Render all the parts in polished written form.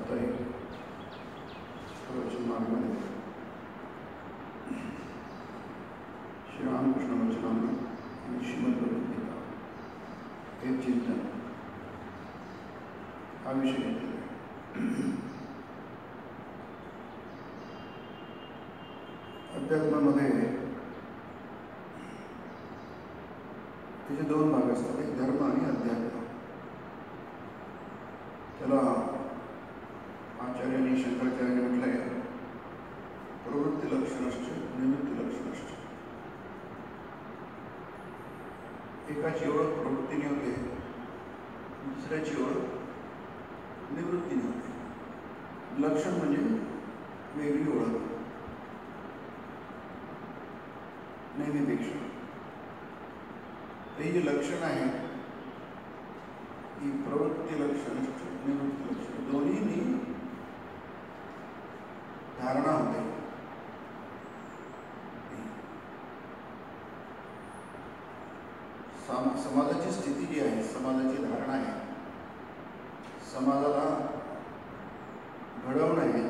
साप्ताहिक प्रवचनमालेमध्ये श्रीरामकृष्ण वचनामृत आणि श्रीमद्भगवद्गीता हे चिंतन हा विषय घेतलेला आहे. अध्यात्मामध्ये त्याचे दोन भाग असतात, एक धर्म आणि अध्यात्म. त्याला आचार्यांनी शंकराचार्यांनी म्हटलं आहे प्रवृत्ती लक्षणश्च निवृत्ती लक्षणश्च. एकाची ओळख प्रवृत्तीने होते, दुसऱ्याची ओळख निवृत्तीने होते. लक्षण म्हणजे वेगळी ओळख नेहमीपेक्षा. ही जी लक्षण आहे ही प्रवृत्ती लक्षण निवृत्ती लक्षण दोन्हीनी धारणा होते. समाजाची स्थिती जी आहे, समाजाची धारणा आहे, समाजाला घडवणं आहे,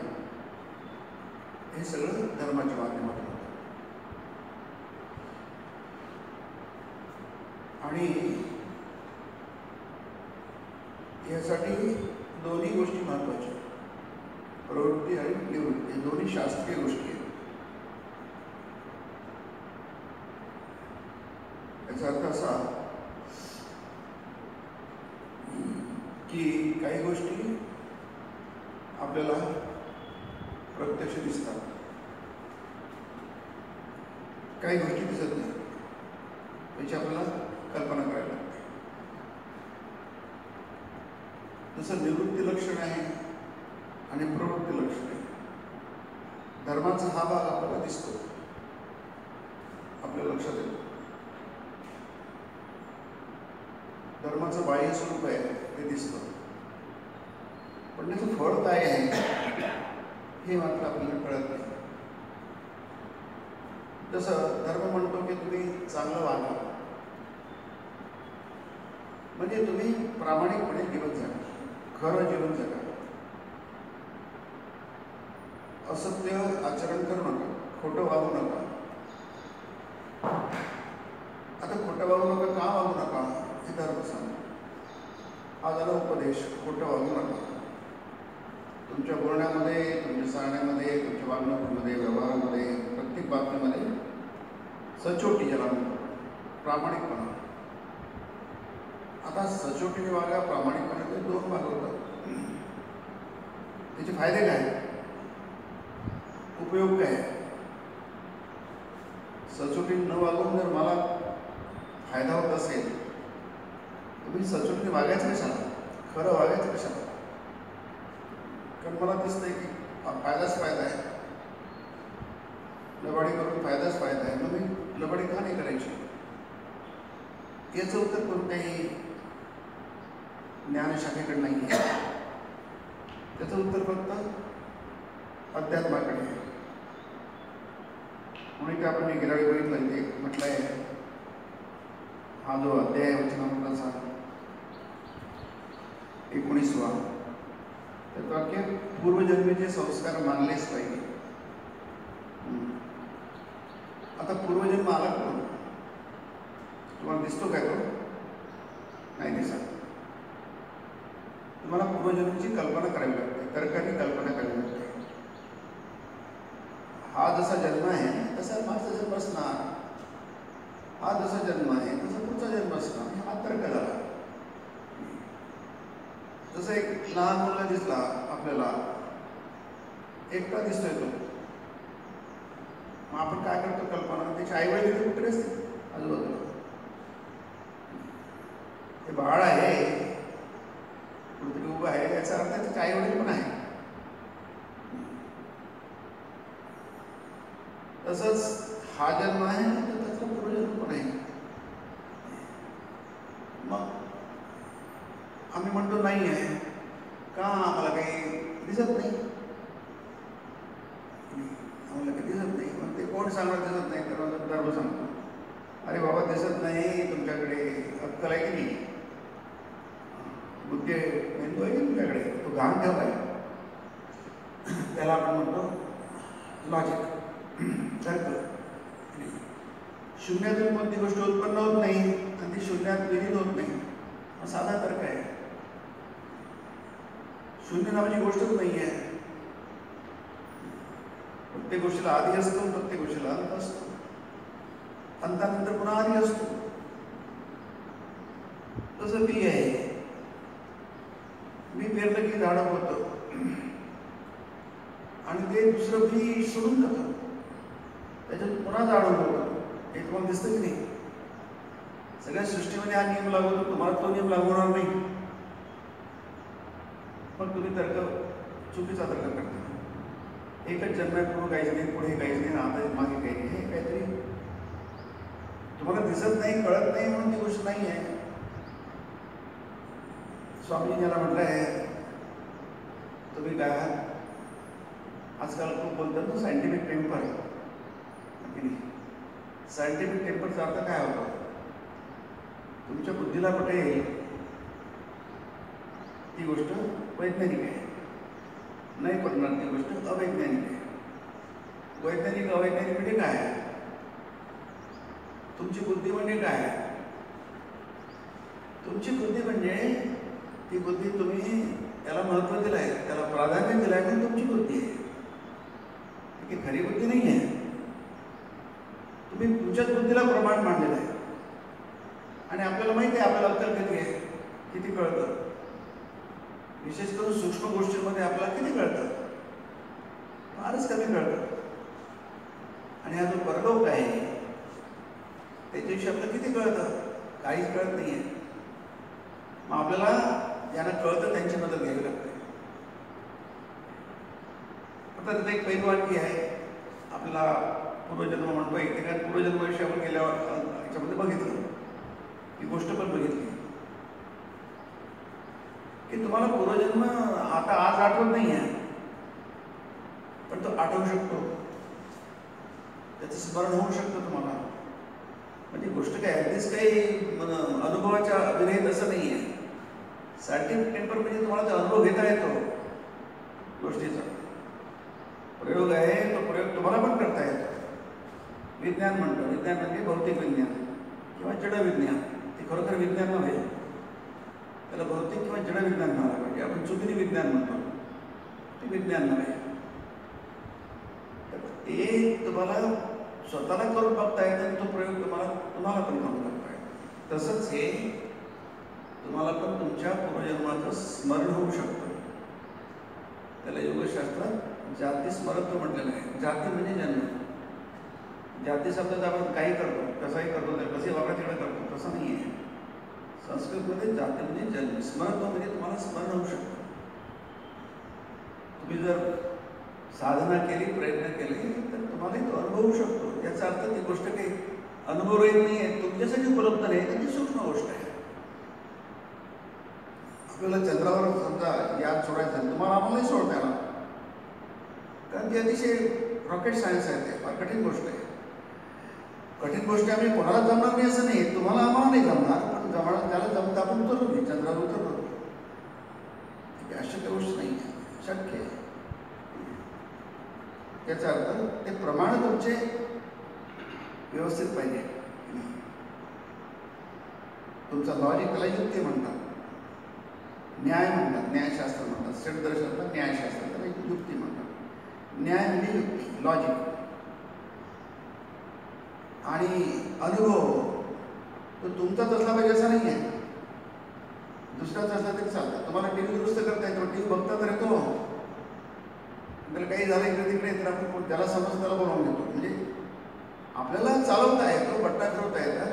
हे सगळं धर्माच्या माध्यमातून होतं. आणि यासाठी दोन्ही गोष्टी महत्त्वाच्या, प्रवृत्ती आणि निवृत्ती. हे दोन्ही शास्त्रीय गोष्टी आहेत. याचा अर्थ असा की काही गोष्टी आपल्याला प्रत्यक्ष दिसतात, काही गोष्टी दिसत नाही, त्याची आपल्याला कल्पना करायला लागते. जसं निवृत्ती लक्षण आहे आणि प्रवृत्ती लक्षण आहे. धर्माचा हा भाग आपल्याला दिसतो, आपल्या लक्षात येतो. धर्माचं बाह्य स्वरूप आहे ते दिसतं, पण त्याचं फळ काय आहे हे मात्र आपल्याला कळत नाही. जसं धर्म म्हणतो की तुम्ही चांगलं वागा, म्हणजे तुम्ही प्रामाणिकपणे जीवन जगा, खरं जीवन जगा, असत्य आचरण करू नका, खोटं वागू नका. आता खोटं वागू नका, का वागू नका हे धर्म सांगतो. हा झाला उपदेश, खोटं वागू नका. तुमच्या बोलण्यामध्ये, तुमच्या सांगण्यामध्ये, तुमच्या वागणुकीमध्ये, व्यवहारामध्ये, प्रत्येक बाबतीमध्ये सचोटी, ज्याला प्रामाणिकपणा. आता सचोटीने वागा, प्रामाणिकपणाचे दोन भाग होतात. त्याचे फायदे काय, उपयोग काय? सचोटीने न वागून जर मला फायदा होत असेल, तुम्ही सचोटीने वागायचं कशाला, खरं वागायचं कशाला? कारण मला दिसतंय की फायदाच फायदा आहे, लबाडी करून फायदाच फायदा आहे, मग मी लबाडी का नाही करायची? याचं उत्तर कोणत्याही ज्ञानशाखेकडे नाही आहे. त्याचं उत्तर फक्त अध्यात्माकडे आहे. म्हणून का आपण गेल्या वेळी बघितलं ते म्हटलं आहे, हा जो अध्याय वचनामृताचा 19वा, त्यात वाक्य पूर्वजन्मीचे संस्कार मानलेच पाहिजे. आता पूर्वजन्म आला कोण? तुम्हाला दिसतो काय? तो नाही दिसत. तुम्हाला पूर्वजन्मीची कल्पना करावी लागते, तर्काने कल्पना करावी लागते. हा जसा जन्म आहे तसा माझा जन्म असणार, हा जसा जन्म आहे तसा पुढचा जन्म असणार, हा तर्क झाला. जसं एक लहान मुलगा दिसला आपल्याला, एकटा दिसतोय तो, मग आपण काय करतो कल्पना, त्याची आईवडील इथे कुठे असते आजूबाजूला. ते बाळ आहे कुठेतरी उभं आहे, याचा अर्थ त्याचे आईवडील पण आहे. तसंच हा जन्म आहे तर त्याचा पूर्वजन्म पण आहे. मग आम्ही म्हणतो नाही आहे का, आम्हाला काही दिसत नाही, आम्हाला काही दिसत नाही. मग ते कोण सांगणार दिसत नाही? तर धर्म सांगतो, अरे बाबा दिसत नाही, तुमच्याकडे अक्कल आहे की नाही, बुद्धी मेंदू आहे की तुमच्याकडे, तो घाण ठेवला आहे, त्याला आपण म्हणतो लॉजिक, तर्क. शून्यातून कोणती गोष्ट उत्पन्न होत नाही आणि ती शून्यात विलीन होत नाही, हा साधा तर्क आहे. शून्य नावाची गोष्टच नाही आहे. प्रत्येक गोष्टीला आधी असतो, प्रत्येक गोष्टीला अंत असतो, अंतानंतर पुन्हा आधी असतो. तसं बी आहे, बी पेरलं की झाड होतं आणि ते दुसरं बी सोडून जातं, त्याच्यात पुन्हा झाड होतं. हे तुम्हाला दिसतं की नाही? सगळ्या सृष्टीमध्ये हा नियम लागू होतो, तुम्हाला तो नियम लागू होणार नाही. पण तुम्ही तर्क चुकीचा तर्क करता. एकच जन्म आहे, पूर्व काहीच नाही, पुढे काहीच नाही, आता मागे काही नाही. हे काहीतरी तुम्हाला दिसत नाही, कळत नाही म्हणून ती गोष्ट नाही आहे. स्वामीजी याला म्हटलं आहे, तुम्ही काय आजकाल खूप बोलतात ना सायंटिफिक टेम्पर. सायंटिफिक टेम्परचा अर्थ काय होतो? तुमच्या बुद्धीला पटेल ती गोष्ट वैज्ञानिक आहे, नाही पडणार ती गोष्ट अवैज्ञानिक आहे. वैज्ञानिक अवैज्ञानिक म्हणजे काय? तुमची बुद्धी म्हणजे काय? तुमची बुद्धी म्हणजे ती बुद्धी तुम्ही त्याला महत्त्व दिलं आहे, त्याला प्राधान्य दिलं आहे म्हणून तुमची बुद्धी आहे. ती खरी बुद्धी नाही आहे. तुम्ही तुमच्याच बुद्धीला प्रमाण मांडलेलं आहे आणि आपल्याला माहिती आहे आपल्याला अक्कल किती आहे, किती कळतं. विशेष करून सूक्ष्म गोष्टींमध्ये आपल्याला किती कळतं? फारच कमी कळतं. आणि हा जो परलोक आहे त्याच्याविषयी आपल्याला किती कळतं? काहीच कळत नाही आहे. मग आपल्याला ज्यांना कळतं त्यांची मदत घ्यावी लागते. आता तिथे एक पैलू आणखी आहे, आपल्याला पूर्वजन्म म्हणतो. एक ठिकाणी पूर्वजन्माविषयी आपण गेल्यावर याच्यामध्ये बघितलं, ही गोष्ट पण बघितली की तुम्हाला पूर्वजन्म आता आज आठवत नाही आहे, पण तो आठवू शकतो, त्याचं स्मरण होऊ शकतं तुम्हाला. म्हणजे गोष्ट काय अगदीच काही अनुभवाच्या विरहित असं नाही आहे. सायंटिफिक टेम्पर म्हणजे तुम्हाला तो अनुभव घेता येतो गोष्टीचा. प्रयोग आहे, तो प्रयोग तुम्हाला पण करता येतो. विज्ञान म्हणतो, विज्ञान म्हणजे भौतिक विज्ञान किंवा जड विज्ञान. ते खरोखर विज्ञान नव्हे, त्याला भौतिक किंवा जड विज्ञान म्हणायला पाहिजे. आपण चुकीने विज्ञान म्हणतो, ते विज्ञान नव्हे. ते तुम्हाला स्वतःला करून बघता येतं आणि तो प्रयोग तुम्हाला पण करून बघता येतो. तसंच हे तुम्हाला पण तुमच्या पूर्वजन्माचं स्मरण होऊ शकतं. त्याला योगशास्त्रात जाती स्मरत्व म्हटलेलं आहे. जाती म्हणजे जन्म. जाती शब्दाचा आपण काही करतो, कसाही करतो, कसे वागणं तिकडे करतो, तसं नाही आहे. संस्कृतमध्ये जाती म्हणजे जन्म, स्मरत्व म्हणजे तुम्हाला स्मरण होऊ शकतं. तुम्ही जर साधना केली, प्रयत्न केले तर तुम्हालाही तो अनुभवू शकतो. याचा अर्थ ती गोष्ट काही अनुभवरहित नाही आहे, तुमच्यासाठी उपलब्ध नाही, तर ती सूक्ष्म गोष्ट आहे. आपल्याला चंद्रावर समजा याद सोडायचं, तुम्हाला आम्हालाही सोडता येणार, कारण ती अतिशय रॉकेट सायन्स आहे. ते फार कठीण गोष्ट आहे. कठीण गोष्टी आम्ही कोणाला जमणार नाही असं नाही, तुम्हाला आम्हाला नाही जमणार, पण ज्याला जमतं आपण उतरलो नाही, चंद्रावर उतरलो. अशक्य गोष्ट नाही आहे, शक्य आहे. याचा अर्थ ते प्रमाण तुमचे व्यवस्थित पाहिजे. तुमचा लॉजिक त्याला युक्ती म्हणतात, न्याय म्हणतात, न्यायशास्त्र म्हणतात. षडदर्शनाला न्यायशास्त्र, त्याला युक्ती म्हणतात. न्याय म्हणजे युक्ती, लॉजिक. आणि अनुभव तो तुमचाच असला पाहिजे असं नाही आहे, दुसऱ्याचा असला तरी चालतं. तुम्हाला टी व्ही दुरुस्त करता येतो, टी व्ही बघता तर येतो, त्याला काही झालं इकडे तिकडे तर आपण त्याला समज त्याला बोलावून देतो. म्हणजे आपल्याला चालवता येतो, बटना फिरवता येतात,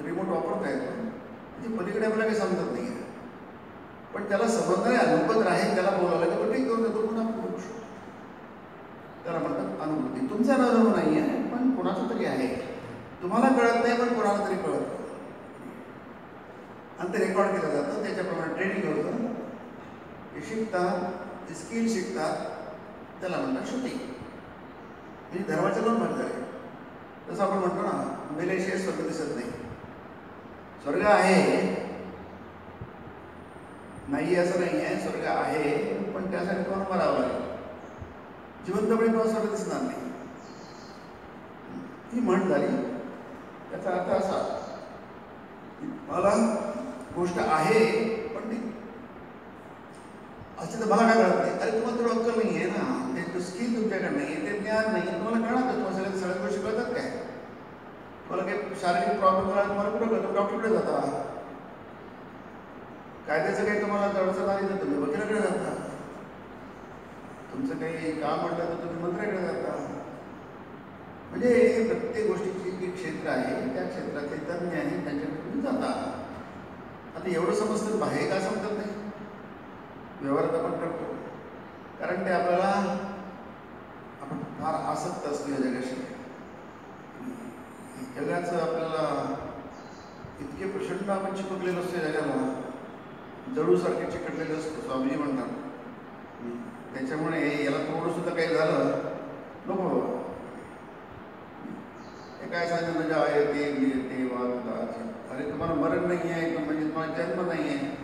रिमोट वापरता येतो, म्हणजे पलीकडे आपल्याला काही समजत नाही आहे, पण त्याला समजणारे अनुभव राहील, त्याला बोलावलं तर ठीक करून देतो, पुन्हा आपण बघू शकतो. त्याला म्हणतात अनुभूती. तुमचा अनुभव नाही आहे, पण कोणाचा तरी आहे. तुम्हाला कळत नाही, पण कोणाला तरी कळतं. आणि ते रेकॉर्ड केलं जातं, त्याच्याप्रमाणे ट्रेनिंग होतं. हे शिकतात, ते स्किल शिकतात, त्याला म्हणतात श्रुती. म्हणजे धर्माचे दोन भाग झाले. जसं आपण म्हणतो ना, मेल्याशिवाय स्वर्ग दिसत नाही. स्वर्ग आहे, नाही असं नाही आहे, स्वर्ग आहे, पण त्यासाठी तुम्हाला मरावं लागेल. जिवंतपणे तुम्हाला स्वर्ग दिसणार नाही. ही म्हण झाली. त्याचा अर्थ असा की मला गोष्ट आहे पण ती असं तर मला काय कळत नाही. अरे तुम्हाला तेवढं अक्कल नाही आहे ना, ते स्किल तुमच्याकडे नाही, ते ज्ञान नाही, तुम्हाला कळणार तुम्हाला सगळ्या गोष्टी कळतात काय? तुम्हाला काही शारीरिक प्रॉब्लेम झाला तुम्हाला कुठं कळतं? डॉक्टरकडे जाता. कायद्याचं काही तुम्हाला अडचण आली तर तुम्ही वकिलाकडे जाता. तुमचं काही काम म्हटलं तर तुम्ही मंत्र्याकडे जाता. म्हणजे प्रत्येक गोष्टीची जी क्षेत्र आहे त्या क्षेत्रातले तज्ञ आहे त्यांच्याकडे तुम्ही जाता. आता एवढं समजतं बाहेर का समजत नाही? व्यवहारात आपण करतो कारण ते आपल्याला आपण फार आसक्त असतो या जगाशी. जगाचं आपल्याला इतके प्रचंड आपण चिपकलेलो असतो जगाला, जळूसारखे चिकटलेले असतो स्वामीजी म्हणतात. त्याच्यामुळे याला थोडं सुद्धा काही झालं नको बाबा. हे काय सांगितलं म्हणजे आहे ते वाद. अरे तुम्हाला मरण नाही आहे म्हणजे तुम्हाला जन्म नाही आहे.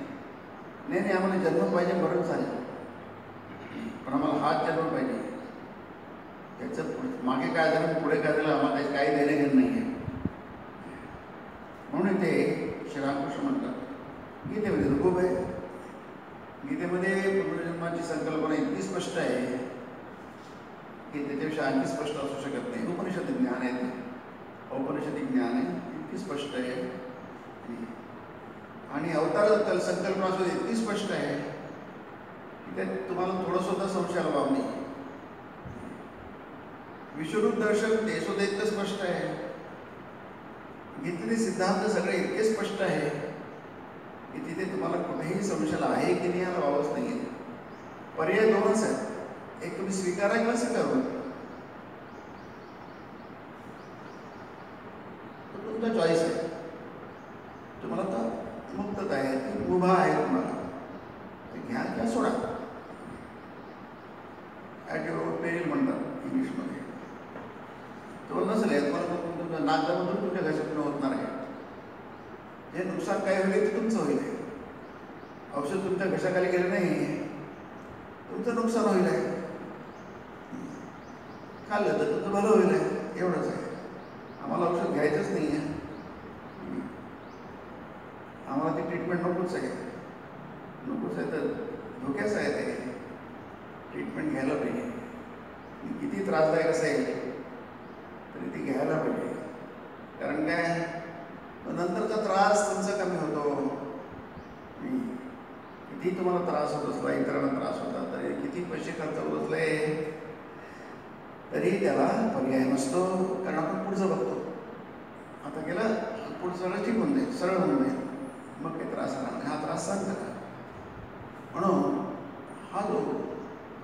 नाही आम्हाला जन्म पाहिजे, मरण चालेल, पण आम्हाला हाच जन्म पाहिजे. त्याचं मागे काय झालं पुढे काय झालं आम्हाला त्याची काही देणे घेणं नाही आहे. म्हणून ते श्रीरामकृष्ण म्हणतात गीतेमध्ये खूप आहे. गीतेमध्ये पुनर्जन्माची संकल्पना इतकी स्पष्ट आहे की त्याच्याविषयी आणखी स्पष्ट असू शकत नाही. उपनिषद ज्ञान आहे, ते औपनिषदिक ज्ञान आहे, इतकी स्पष्ट आहे. आणि अवतार संकल्पना सुद्धा इतकी स्पष्ट आहे की त्यात तुम्हाला थोडं सुद्धा संशयाला वाव नाही. विश्वरूप दर्शन ते सुद्धा इतकं स्पष्ट आहे. गीतेचे सिद्धांत सगळे इतके स्पष्ट आहे की तिथे तुम्हाला कुठेही संशयाला आहे की नाही याला वावच नाही आहे. पर्याय दोनच आहेत, एक तुम्ही स्वीकारा किंवा स्वीकारू. तो तुमचा चॉईस आहे. तुम्हाला तर मुक्तता आहे, ती मुभा आहे, तुम्हाला ते घ्या किंवा सोडा. ॲट युअर पेरिल म्हणतात इंग्लिशमध्ये. तो नसेल तुम्हाला तुमच्या नाकामधून तुमच्या घशातून होणार आहे. जे नुकसान काय होईल ते तुमचं होईल. औषध तुमच्या घशाखाली गेलं नाही, तुमचं नुकसान होईल आहे. खाल्लं तर तुमचं भलं होईल आहे, एवढंच आहे. आम्हाला औषध घ्यायचंच नाही आहे, आम्हाला ती ट्रीटमेंट नकोच आहे. नकोच आहे तर धोक्याचं आहे ते. ट्रीटमेंट घ्यायला पाहिजे. किती त्रासदायक असेल तरी ती घ्यायला पाहिजे. कारण काय नंतरचा त्रास तुमचा कमी होतो. किती तुम्हाला त्रास होत असला, इतरांना त्रास होता तरी, किती पैसे खर्च होत असले तरी त्याला पर्याय नसतो. कारण आपण पुढचं बघतो. आता गेलं पुढचं सगळं ठीक होऊन जाईल, सरळ होऊन जाईल, मग काही त्रास राहणार. हा त्रास सांगता का? म्हणून हा जो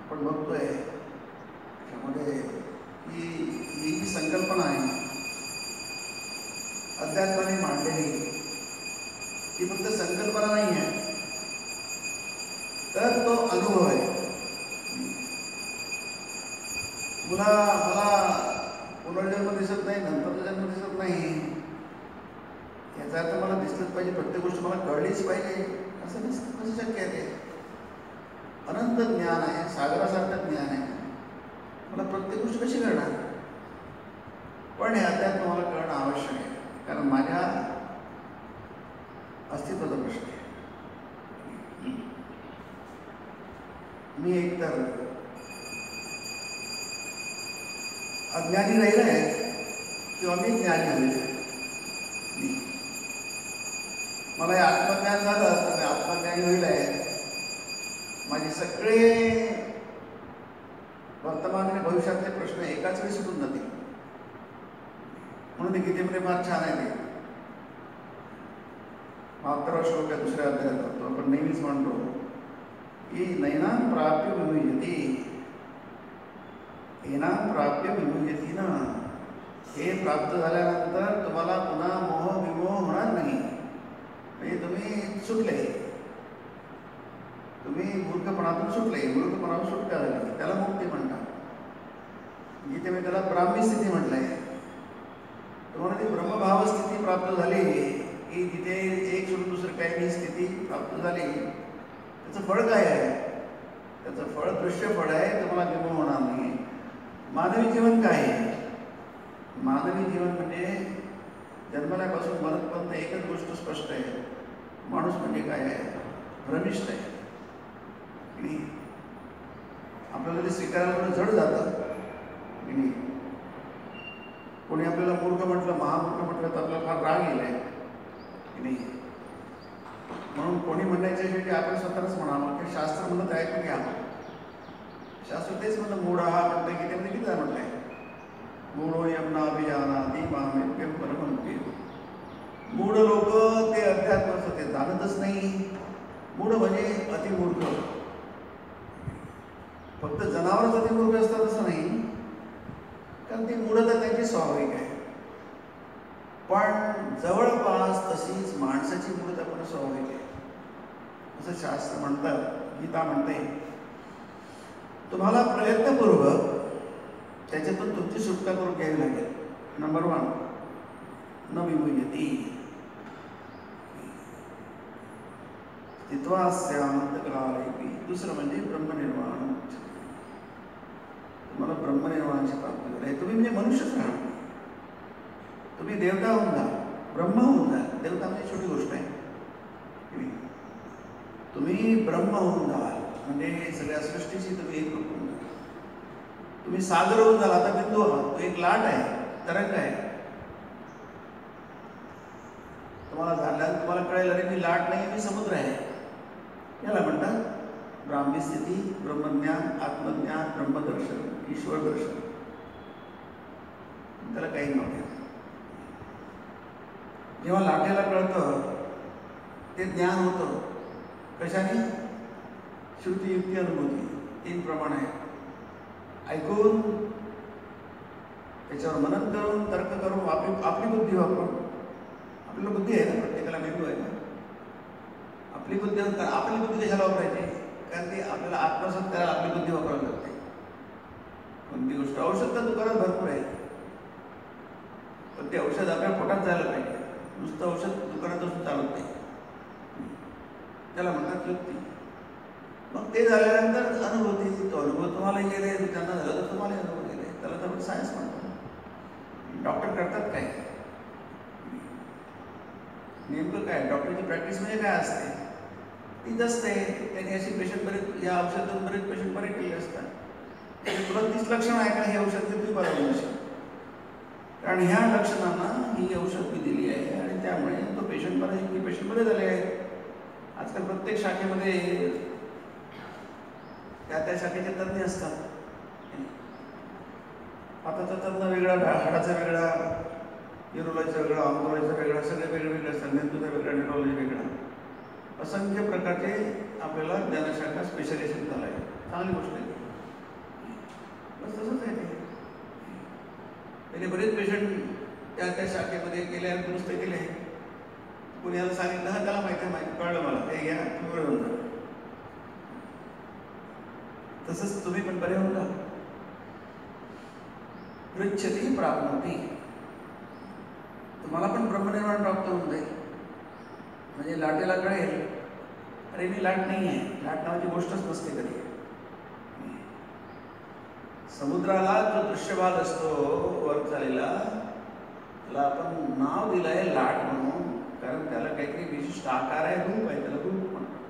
आपण बघतोय त्यामध्ये ही जी संकल्पना आहे अध्यात्माने मांडलेली, ती फक्त संकल्पना नाही आहे तर तो अनुभव आहे. मला पुनर्जन्म दिसत नाही, नंतरचा जन्म दिसत नाही, याचा अर्थ मला दिसलंच पाहिजे, प्रत्येक गोष्ट मला कळलीच पाहिजे असं नसतं. कसं शक्य आहे ते? अनंत ज्ञान आहे, सागरासारखं ज्ञान आहे. मला प्रत्येक गोष्ट कशी कळणार? पण हे अध्यात्म मला कळणं आवश्यक आहे, कारण माझ्या अस्तित्वाचा प्रश्न आहे. मी एकतर अज्ञानी राहिला आहे किंवा मी ज्ञानी झालेलो आहे. मला हे आत्मज्ञान झालं तर मी आत्मज्ञानी होईल आहे. माझे सगळे वर्तमान आणि भविष्यातले प्रश्न एकाच वेळी सुटून जातील. म्हणून गीतेमध्ये फार छान आहे ते 72 श्लोक आहे, दुसऱ्या अध्यायात करतो आपण नेहमीच म्हणतो की नैनां प्राप्य विमुह्यति, येनां प्राप्य विमुह्यति ना. हे प्राप्त झाल्यानंतर तुम्हाला पुन्हा मोह विमोह होणार नाही. म्हणजे तुम्ही सुटले, तुम्ही मूर्खपणातून सुटले, मूर्खपणातून सुटका झाली, त्याला मुक्ती म्हणतात. गीतेमध्ये त्याला ब्राह्मी स्थिती म्हटलंय. तुम्हाला ती ब्रह्मभाव स्थिती प्राप्त झाली की तिथे एक सोडून दुसरं काही नाही स्थिती प्राप्त झाली त्याचं फळ काय आहे? त्याचं फळ दृश्य फळ आहे, तुम्हाला बिंब होणार नाही. मानवी जीवन काय आहे? मानवी जीवन म्हणजे जन्मल्यापासून मरतपर्यंत एकच गोष्ट स्पष्ट आहे, माणूस म्हणजे काय आहे? भ्रमिष्ठ आहे. आणि आपल्याला ते स्वीकारायला थोडं जड जातं. आणि कोणी आपल्याला मूर्ख म्हटलं, महामूर्ख म्हटलं तर आपल्याला फार राग येईल आहे की नाही. म्हणून कोणी म्हणायच्या शेवटी आपण स्वतःच म्हणावं की शास्त्र म्हणत ऐकून घ्या. शास्त्र तेच म्हणतं, मूढ हा म्हणतं की त्यामध्ये किती म्हटलंय, मूढो यमना अभियानादी मामेप्यम परमंप्य. मूढ लोक ते अध्यात्माचं ते जाणतच नाही. मूढ म्हणजे अतिमूर्ख. फक्त जनावरच अतिमूर्ख असतात असं नाही, कारण ती मूढता त्यांची स्वाभाविक आहे. पण जवळपास तशीच माणसाची मूढता पण स्वाभाविक आहे असं शास्त्र म्हणतात. गीता म्हणते तुम्हाला प्रयत्नपूर्वक त्याच्यातून तुमची सुटका करून घ्यावी लागेल. नंबर 1 न विमुह्यति स्थित्वास्यामन्तकालेऽपि. दुसरं म्हणजे ब्रह्मनिर्वाण. तुम्हाला ब्रह्मनिर्वाणाची प्राप्ती करायची. तुम्ही म्हणजे मनुष्यच राहणार, तुम्ही देवता होऊन जा, ब्रह्म होऊन जा. देवता म्हणजे छोटी गोष्ट आहे. तुम्ही ब्रह्म होऊन जाल म्हणजे सगळ्या सृष्टीशी तुम्ही एक रूप होऊन जाल. तुम्ही सागर होऊन जाल. आता बिंदू आहात, तो एक लाट आहे, तरंग आहे. तुम्हाला झाल्यावर तुम्हाला कळेल अरे मी लाट नाही, मी समुद्र आहे. याला म्हणतात ब्राह्मी स्थिती, ब्रह्मज्ञान, आत्मज्ञान, ब्रह्मदर्शन, ईश्वर दर्शन. त्याला काही नाव आहे. जेव्हा लाटेला कळतं ते ज्ञान होतं. कशाने? श्रुती, युक्ती, अनुभूती. 3 प्रमाण आहे. ऐकून, त्याच्यावर मनन करून, तर्क करून, आपली बुद्धी वापरून. आपल्याला बुद्धी आहे ना, प्रत्येकाला मेंदू आहे ना. आपली बुद्धी कशाला वापरायची? कारण ती आपल्याला आत्मसात करायला आपली बुद्धी वापरावी लागते. कोणती गोष्ट औषध तर दुकानात भरपूर आहे, पण ते औषध आपल्या पोटात जायला पाहिजे. नुसतं औषध दुकानात असून चालत नाही. त्याला म्हणतात युक्ती. मग ते झाल्यानंतर अनुभूती. तो अनुभव तुम्हाला गेले, त्यांना झालं तर तुम्हाला अनुभव गेले. त्याला तर आपण सायन्स म्हणतो. डॉक्टर करतात काय? नेमकं काय? डॉक्टरची प्रॅक्टिस म्हणजे काय असते? तीच असते. त्यांनी अशी पेशंट बरेच, या औषधातून बरेच पेशंट बरे केले असतात. तुला 30 लक्षणं आहे का हे औषध तुम्ही बरोबर नसेल, कारण ह्या लक्षणांना ही औषध मी दिली आहे आणि त्यामुळे तो पेशंट बरा आहे, पेशंट बरे झाले आहेत. आजकाल प्रत्येक शाखेमध्ये त्या शाखेचे तज्ज्ञ असतात. हाताचा तज्ज्ञ वेगळा, हाडाचा वेगळा, न्यूरोलॉजीचा वेगळा, ऑन्कोलॉजीचा वेगळा, सगळे वेगळे असतात. मेंदूचा वेगळा, न्यूरोलॉजी वेगळा. असंख्य प्रकारचे आपल्याला ज्ञानशाखा स्पेशलायझेशन झालं आहे. चांगली गोष्ट आहे. बस तसंच आहे ते. पहिले बरेच पेशंट त्या शाखेमध्ये गेले, दुरुस्त केले. कोणी याला सांगितलं हा त्याला माहिती कळलं मला, ते घ्या तुम्ही बरे होऊन जा. तसंच तुम्ही पण बरे होऊन जा. पृच्छती प्राप्नोति. तुम्हाला पण ब्रह्मनिर्वाण प्राप्त होऊन जाईल. म्हणजे लाटेला कळेल अरे मी लाट नाही आहे. लाट नावाची गोष्टच नसते कधी. समुद्राला जो दृश्यभाग असतो वर चालेला, त्याला आपण नाव दिलं आहे लाट म्हणून, कारण त्याला काहीतरी विशिष्ट आकार आहे, रूप आहे, त्याला रूप म्हणतो.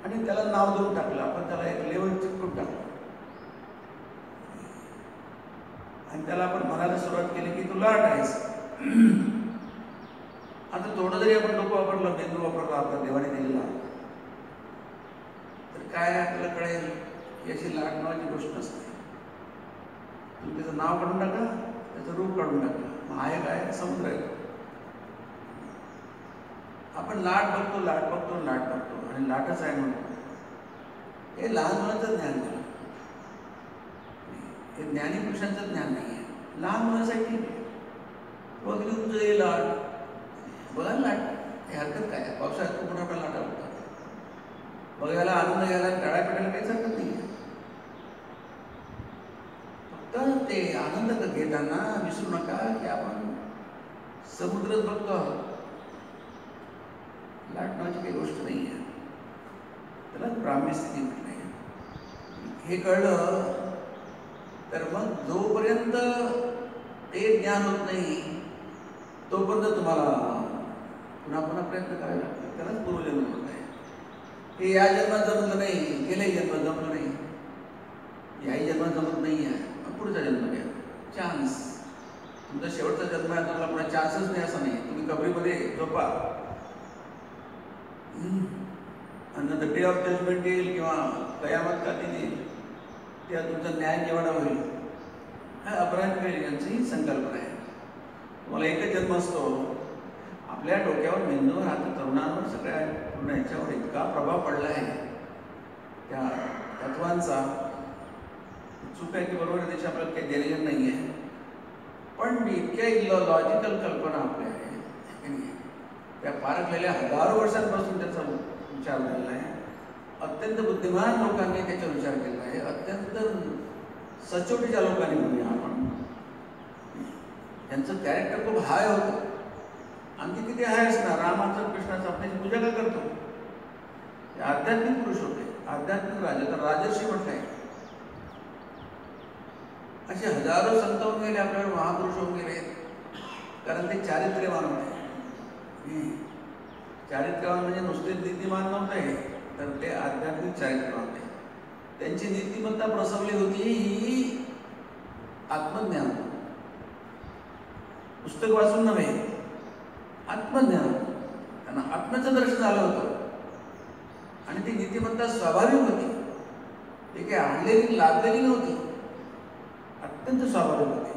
आणि त्याला नाव देऊन टाकलं आपण, त्याला एक लेवल चिपकून टाकलं आणि त्याला आपण म्हणायला सुरुवात केली की तू लाट आहेस. आता थोडं जरी आपण डोकं वापरलं, मेंदू वापरला आपल्या देवाने दिलेला, तर काय आपल्याला कळेल की अशी लाट नावाची गोष्ट नसते. तुम्ही त्याचं नाव काढून टाका, त्याचं रूप काढून टाका, मग आहे काय? समुद्र आहे. आपण लाट बघतो आणि लाटच आहे म्हणतो. हे लहान मुलांचं ज्ञान झालं. हे ज्ञानी पुरुषांचं ज्ञान नाही आहे. लहान मुलांसाठी वगैरे तुमचं लाट बघा, लाट हे हरकत काय? पावसाळ्यात खूप मोठ्या लाटा होतात. बघायला आनंद घ्यायला, टाळ्या पेटायला काहीच हरकत नाही आहे. फक्त ते आनंद घेताना विसरू नका की आपण समुद्रच बघतो आहोत. लाट नावाची काही गोष्ट नाही आहे. त्याला ब्राह्मी स्थिती म्हटलंय. हे कळलं तर मग जोपर्यंत ते ज्ञान होत नाही तोपर्यंत तुम्हाला पुन्हा पुन्हा प्रयत्न करायला लागतात. त्यालाच पूर्वजन्म होत आहे. हे या जन्मात जमलं नाही, गेल्याही जन्मात जमलं नाही, याही जन्मात जमत नाही आहे, पुढचा जन्म घ्या, चान्स. तुमचा शेवटचा जन्म आहे, तुम्हाला पुन्हा चान्सच नाही असं नाही. तुम्ही कबरीमध्ये झोपा आणि द डे ऑफ जजमेंट येईल किंवा कयामत का दिन येईल तेव्हा तुमचा न्याय निवाडा होईल. हा अब्राहम लिंकन यांचीही संकल्पना आहे. तुम्हाला एकच जन्म असतो. आपल्या डोक्यावर, मेंदूवर, आता तरुणांवर, सगळ्या पूर्ण याच्यावर इतका प्रभाव पडला आहे त्या तत्वांचा. चूक आहे की बरोबर आहे त्याची आपल्याला काही देणं नाही आहे, पण इतक्या लॉजिकल कल्पना आपल्या आहे त्या पारखलेल्या हजारो वर्षांपासून त्याचा विचार झालेला आहे. अत्यंत बुद्धिमान लोकांनी त्याचा विचार केला आहे. अत्यंत सचोटीच्या लोकांनी म्हणूया आपण, त्यांचं कॅरेक्टर खूप हाय होतं. आणखी किती हाय असणार. रामाचं, कृष्णाचं आपण त्याची पूजा का करतो? ते आध्यात्मिक पुरुष होते, आध्यात्मिक राजा, तर राजर्षी म्हटलं आहे. असे हजारो संत होऊन गेले, आपल्याकडे महापुरुष होऊन गेले, कारण ते चारित्र्यवान होते. चारित्र्यवान म्हणजे नुसते नीतिमान नव्हते, तर ते आध्यात्मिक चारित्र्यवान होते. त्यांची नीतिमत्ता प्रसवली होती ही आत्मज्ञान, पुस्तक वाचून नव्हे, आत्मज्ञान. त्यांना आत्म्याचं दर्शन आलं होतं आणि ती नीतिमत्ता स्वाभाविक होती. ते काही आणलेली लादलेली नव्हती, अत्यंत स्वाभाविक होते.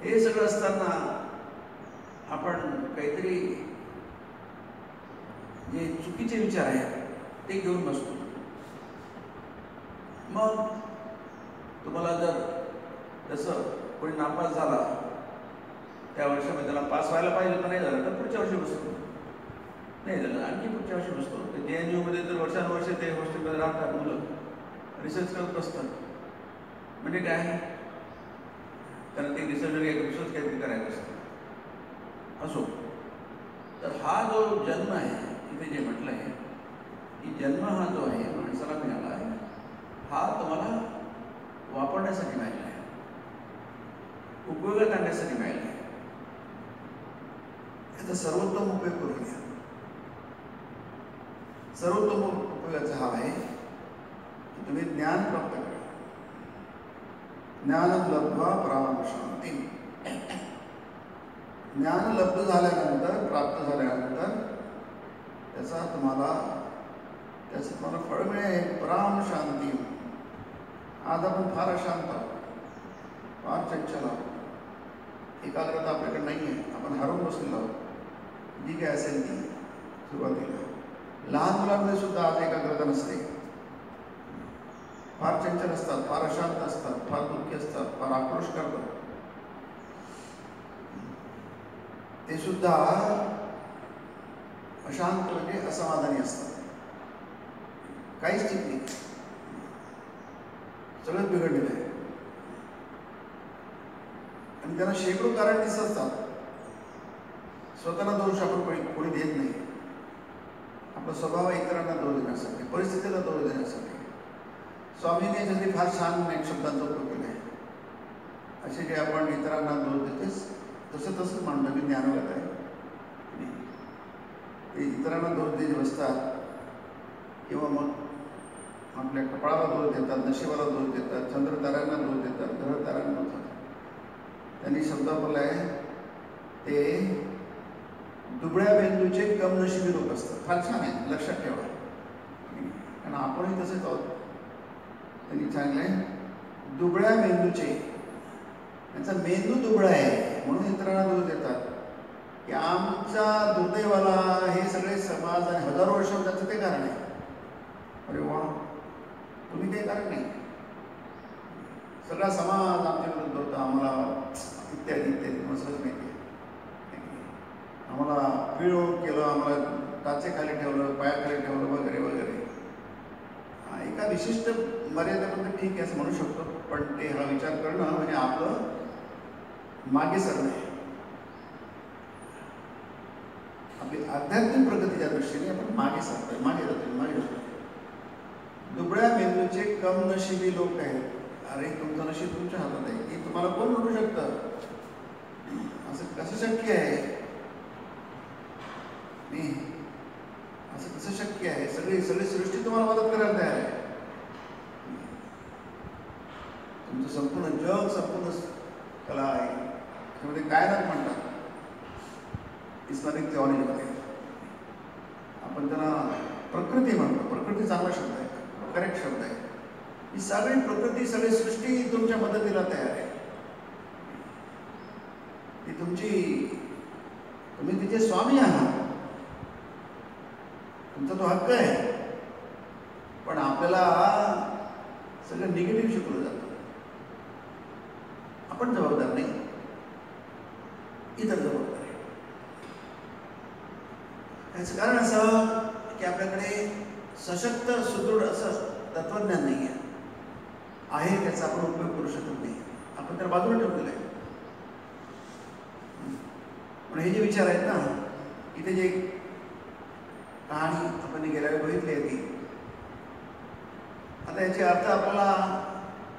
हे सगळं असताना आपण काहीतरी जे चुकीचे विचार आहेत ते घेऊन बसतो. मग तुम्हाला जर तसं कोणी नापास झाला त्या वर्षामध्ये, त्याला पास व्हायला पाहिजे तर नाही झालं तर पुढच्या वर्षी बसतो, नाही झालं आणखी पुढच्या वर्षी बसतो. JNUमध्ये तर वर्षानुवर्ष ते हॉस्टेलमध्ये राहतात मुलं, रिसर्च करत बसतात. म्हणजे काय, कारण ते रिसर्च काहीतरी करायचं असतं. असो, तर हा जो जन्म आहे इथे जे म्हटलं आहे की जन्म हा जो आहे माणसाला मिळाला आहे, हा तुम्हाला वापरण्यासाठी मिळाला आहे, उपयोगात आणण्यासाठी मिळाला आहे. याचा सर्वोत्तम उपयोग करून घ्या. सर्वोत्तम उपयोगाचा हा आहे की तुम्ही ज्ञान प्राप्त करा. ज्ञान लब्ध्वा पराम शांती. ज्ञान लब्ध झाल्यानंतर, प्राप्त झाल्यानंतर त्याचं तुम्हाला फळ मिळेल, पराम शांती. आज आपण फार अशांत आहोत, फार चंचल आहोत, एकाग्रता आपल्याकडे नाही आहे, आपण हरवून बसलेलो आहोत. जी काय असेल ती सुरुवातीला. लहान मुलांमध्ये सुद्धा आज एकाग्रता नसते, फार चंचल असतात, फार अशांत असतात, फार दुःखी असतात, फार आक्रोश करतात. ते सुद्धा अशांत म्हणजे असमाधानी असतात. काहीच ठीक नाही, सगळंच बिघडलेलं आहे. आणि त्यांना शेकडो कारण दिसत असतात. स्वतःला दोष आपण कोणी देत नाही. आपला स्वभाव इतरांना दोष देण्यासाठी, परिस्थितीला दोष देण्यासाठी. स्वामींनी याच्यासाठी फार छान एक शब्दांचा उपयोग केला आहे. असे जे आपण इतरांना दोष देतेस तसंच मांडणं की ज्ञानवत आहे. ते इतरांना दोष देत बसतात किंवा मग आपल्या कपाळाला दोष देतात, नशिबाला दोष देतात, चंद्रताऱ्यांना दोष देतात, ग्रहताऱ्यांना दोष देतात. त्यांनी शब्द वापरला आहे, ते दुबळ्या मेंदूचे कमनशिबी लोक असतात. फार छान आहे, लक्षात ठेवा, कारण आपणही तसेच आहोत. त्यांनी सांगले दुबळ्या मेंदूचे, त्यांचा मेंदू दुबळा आहे म्हणून इतरांना दोष देतात की आमच्या दुर्दैवाला हे सगळे समाज आणि हजारो वर्ष त्याचं ते कारण आहे. अरे वा, तुम्ही काही कारण नाही, सगळा समाज आमच्या विरुद्ध होता, आम्हाला इत्यादी इत्यादी मसलच माहिती आहे. आम्हाला पिळवून केलं, आम्हाला टाचेखाली ठेवलं, पायाखाली ठेवलं वगैरे वगैरे. एका विशिष्ट मर्यादेपर्यंत ठीक आहे असं म्हणू शकतो, पण ते हा विचार करणं म्हणजे आपलं मागे सरणं आहे. आपली आध्यात्मिक प्रगतीच्या दृष्टीने आपण मागे सरतोय, मागे जातोय. दुबळ्या मेंदूचे कम नशिबी लोक आहेत. अरे तुमचं नशीब तुमच्या हातात आहे की तुम्हाला कोण म्हणू शकतं? असं कसं शक्य आहे? असं कसं शक्य आहे? सगळी सृष्टी तुम्हाला मदत करायला तयार आहे. तुमचं संपूर्ण जग, संपूर्ण कला आहे. त्यामध्ये कायनात म्हणतात इस्लामिक थिओलॉजीमध्ये. आपण त्यांना प्रकृती म्हणतो. प्रकृती चांगला शब्द आहे, करेक्ट शब्द आहे. ही सगळी प्रकृती, सगळी सृष्टी तुमच्या मदतीला तयार आहे. ती तुम्ही तिचे स्वामी आहात. तुमचा तो हक्क आहे. पण आपल्याला सगळं निगेटिव्ह शिकवलं जातं. आपण जबाबदार नाही, इतर जबाबदार आहे. याचं कारण असं की आपल्याकडे सशक्त सुदृढ असं तत्वज्ञान नाही आहे. त्याचा आपण उपयोग करू शकत नाही. आपण त्याला बाजूला ठेवलेलं आहे. पण हे जे विचार आहेत ना, इथे जे कहाणी आपण गेल्या वेळी बघितली आहे ती, आता याचे अर्थ आपल्याला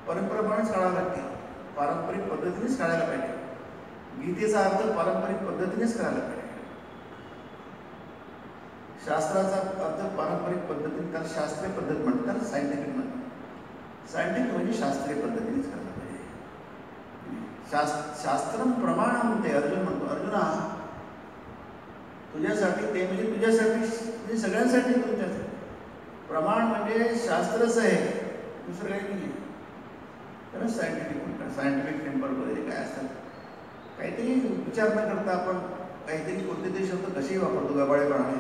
परंपरेप्रमाणेच काढावे लागतील. पारंपरिक पद्धतीनेच काढायला पाहिजे. गीतेचा अर्थ पारंपरिक पद्धतीनेच करायला पाहिजे. शास्त्राचा अर्थ पारंपरिक पद्धतीने, त्याला शास्त्रीय पद्धत म्हणतात, त्याला सायंटिफिक म्हणतात. सायंटिफिक म्हणजे शास्त्रीय पद्धतीनेच करायला पाहिजे. शास्त्रम प्रमाणम ते अर्जुन म्हणतो. अर्जुना, तुझ्यासाठी ते म्हणजे तुझ्यासाठी, म्हणजे सगळ्यांसाठी, तुमच्यासाठी. प्रमाण म्हणजे शास्त्रच आहे, दुसरं काही नाही. त्याला सायंटिफिक म्हणतात. सायंटिफिक टेम्पर वगैरे काय असतात, काहीतरी विचार न करता आपण काहीतरी कोणते तरी शब्द कसेही वापरतो गबाळेपणाने.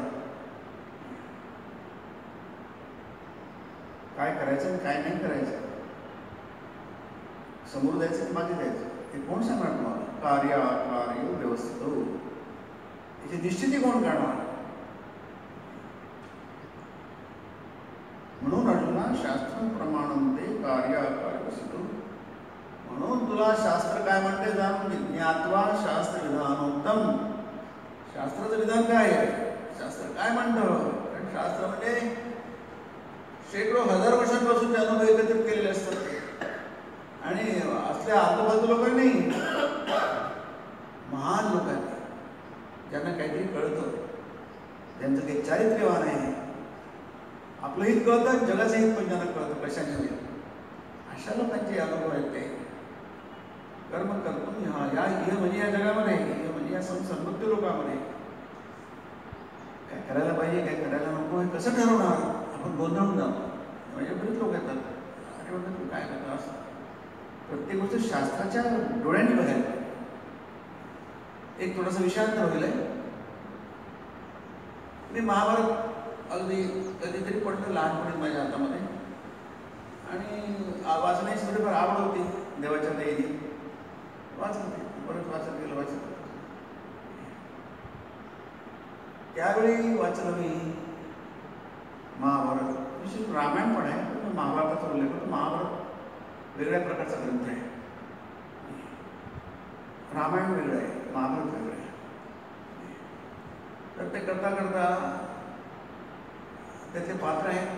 काय करायचं आणि काय नाही करायचं, समोर जायचं की मागे जायचं, हे कोण सांगणार तुम्हाला? कार्य व्यवस्थित हो, याची निश्चिती कोण करणार? म्हणून अर्जुना, शास्त्र प्रमाणंते कार्य व्यवस्थित. म्हणून तुला शास्त्र काय म्हणते जाणून घे. ज्ञात्वा शास्त्र विधानोत्तम. शास्त्राचं विधान काय आहे? शास्त्र काय म्हणतं? कारण शास्त्र म्हणजे शेकडो हजार वर्षांपासून ते अनुभव एकत्रित केलेले असतात. आणि असल्या आजूबाजू लोकांनी, महान लोकांनी, ज्यांना काहीतरी कळतं, ज्यांचं काही चारित्र्यवान आहे, आपलं हित कळतं, जगाचं हित पण ज्यांना कळतं कशाने, अशा लोकांचे अनुभव आहेत. ते कर्म कर्तुम या म्हणजे या जगामध्ये, म्हणजे या सन्मुक्त लोकांमध्ये काय करायला पाहिजे, काय करायला नको, हे कसं ठरवणार? आपण गोंधळून जातो. म्हणजे बरेच लोक येतात, अरे म्हणतात तू काय करता असं. प्रत्येक गोष्ट शास्त्राच्या डोळ्यांनी बघायला. एक थोडासा विषयांतर होईल आहे. मी महाभारत अगदी कधीतरी पडलं लहानपणी माझ्या हातामध्ये, आणि वाचण्याची थोडीफार आवड होती. देवाच्या दयेने वाचत होते, परत वाचत गेलं. त्यावेळी वाचलं मी महाभारत. विशेष रामायण पण आहे, पण महाभारताचा उल्लेख होतो. महाभारत वेगळ्या प्रकारचा ग्रंथ आहे. रामायण वेगळं आहे, महाभारत वेगळं आहे. तर ते करता करता त्याचे पात्र आहेत,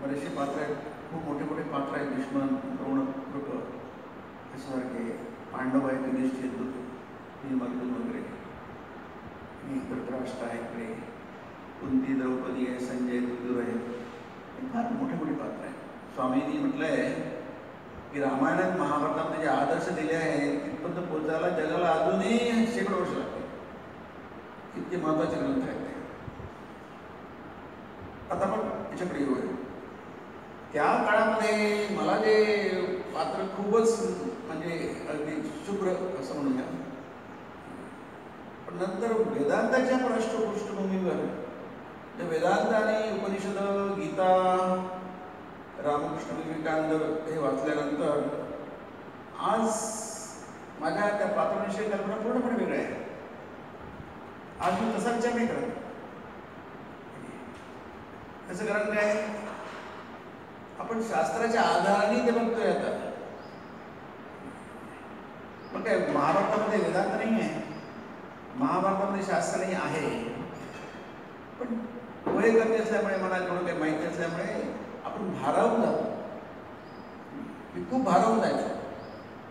बरेचसे पात्र आहेत, खूप मोठे मोठे पात्र आहेत. दुश्मन, द्रोण, कृप यासारखे, पांडव आहेत, युधिष्ठिर, भीम, अर्जुन वगैरे, धृतराष्ट्र आहे इकडे, कुंती, द्रौपदी आहे, संजय, विदुर आहे. फार मोठे मोठे पात्र आहेत. स्वामींनी म्हटलंय की रामायणात महाभारतामध्ये जे आदर्श दिले आहेत तिथपर्यंत पोहोचायला जगाला अजूनही शेकडो वर्ष लागतील. इतके महत्वाचे ग्रंथ आहेत ते. आता आपण याच्याकडे येऊया. त्या काळामध्ये मला जे पात्र खूपच म्हणजे अगदी शुभ्र असं म्हणूया, पण नंतर वेदांताच्या पृष्ठभूमीवर वेदांत आणि उपनिषद, गीता, रामकृष्ण विवेकानंद हे वाचल्यानंतर आज माझ्या त्या पात्राविषयी कल्पना पूर्णपणे वेगळ्या आहे. आज मी तसा विचार नाही करत. त्याचं कारण काय? आपण शास्त्राच्या आधाराने ते बघतोय. आता मग काय, महाभारतामध्ये वेदांत नाही आहे, महाभारतामध्ये शास्त्र नाही आहे, पण वय कमी असल्यामुळे, मला थोडं काही माहिती असल्यामुळे आपण भारावून जातो. मी खूप भारावून जायचो.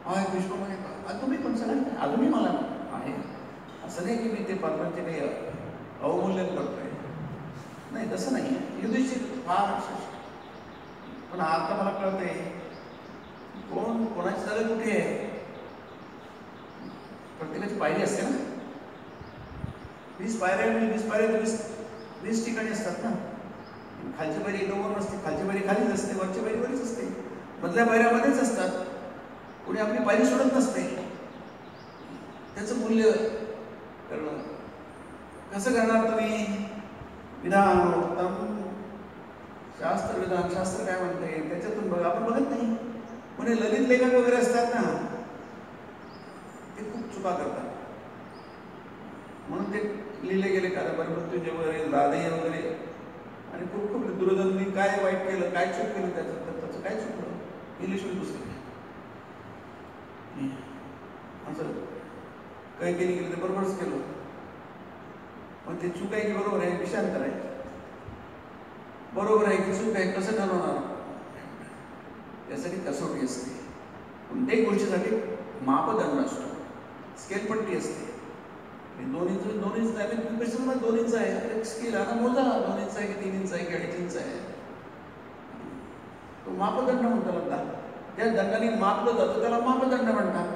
हा विश्वमध्ये तुम्ही पण सगळ्यांना अजूनही मला आहे. असं नाही की मी ते पात्रांचे काही अवमूल्यन करतोय, नाही तसं नाही. युधिष्ठिर फार श्रेष्ठ. पण आता मला कळतंय कोण कोणाची जागा कुठे आहे. प्रत्येकाची पायरी असते ना. 20 पायऱ्या म्हणजे 20 पायऱ्या 20 ठिकाणी असतात ना. खालची पायरी एकदम नसते, खालची पायरी खालीच असते, वरची पायरी वरच असते, मधल्या पायऱ्यामध्येच असतात. कोणी आपली पायरी सोडत नसते. त्याचं मूल्य करणं कसं करणार तुम्ही? विधान उत्तम शास्त्र, विधान शास्त्र काय म्हणते त्याच्यातून बघा. आपण बघत नाही. म्हणजे ललित लेखक वगैरे असतात ना, ते खूप चुका करतात. म्हणून ते लिहिले गेले कादंबरी मृत्युंजय वगैरे, राधेय वगैरे. आणि खूप खूप दुर्योधनाने काय वाईट केलं, काय चूक केलं, त्याचं काय चुकलं इंग्लिशमध्ये पुस्तक असं काही केली गेलं ते बरोबरच केलं. मग ते चूक आहे की बरोबर आहे, विषयांतर आहे. बरोबर आहे की चूक आहे कसं ठरवणार? यासाठी कसोटी असते. कोणत्याही गोष्टीसाठी मापदंड असतो, स्केलपट्टी असते. दोन्हीच आहे, 2 इंच आहे स्केल आता मोजा, 2 इंच आहे की 3 इंच आहे की 2.5 इंच आहे. तो मापदंड म्हणतो लागला. त्या दंडाने मापलं जातं त्याला मापदंड म्हणतात.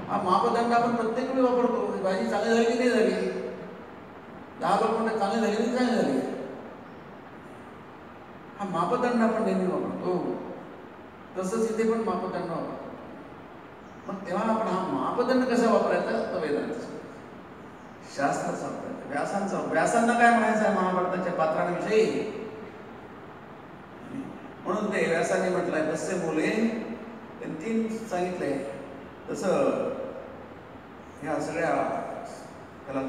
हा मापदंड आपण प्रत्येक वेळी वापरतो. भाजी चांगली झाली की नाही झाली, 10 लोक म्हणतात चांगली झाली की चांगली झाली. हा मापदंड आपण नेहमी वापरतो. तसंच इथे पण मापदंड वापरतो. मग तेव्हा आपण हा मापदंड कसा वापरायचा? तो वेदांचा शास्त्राचा वापरायचा. व्यासांना काय म्हणायचं आहे महाभारताच्या पात्रांविषयी? म्हणून ते व्यासाने म्हटलंय तसे बोले. त्यांनी 3 सांगितलंय. तसं ह्या सगळ्या त्याला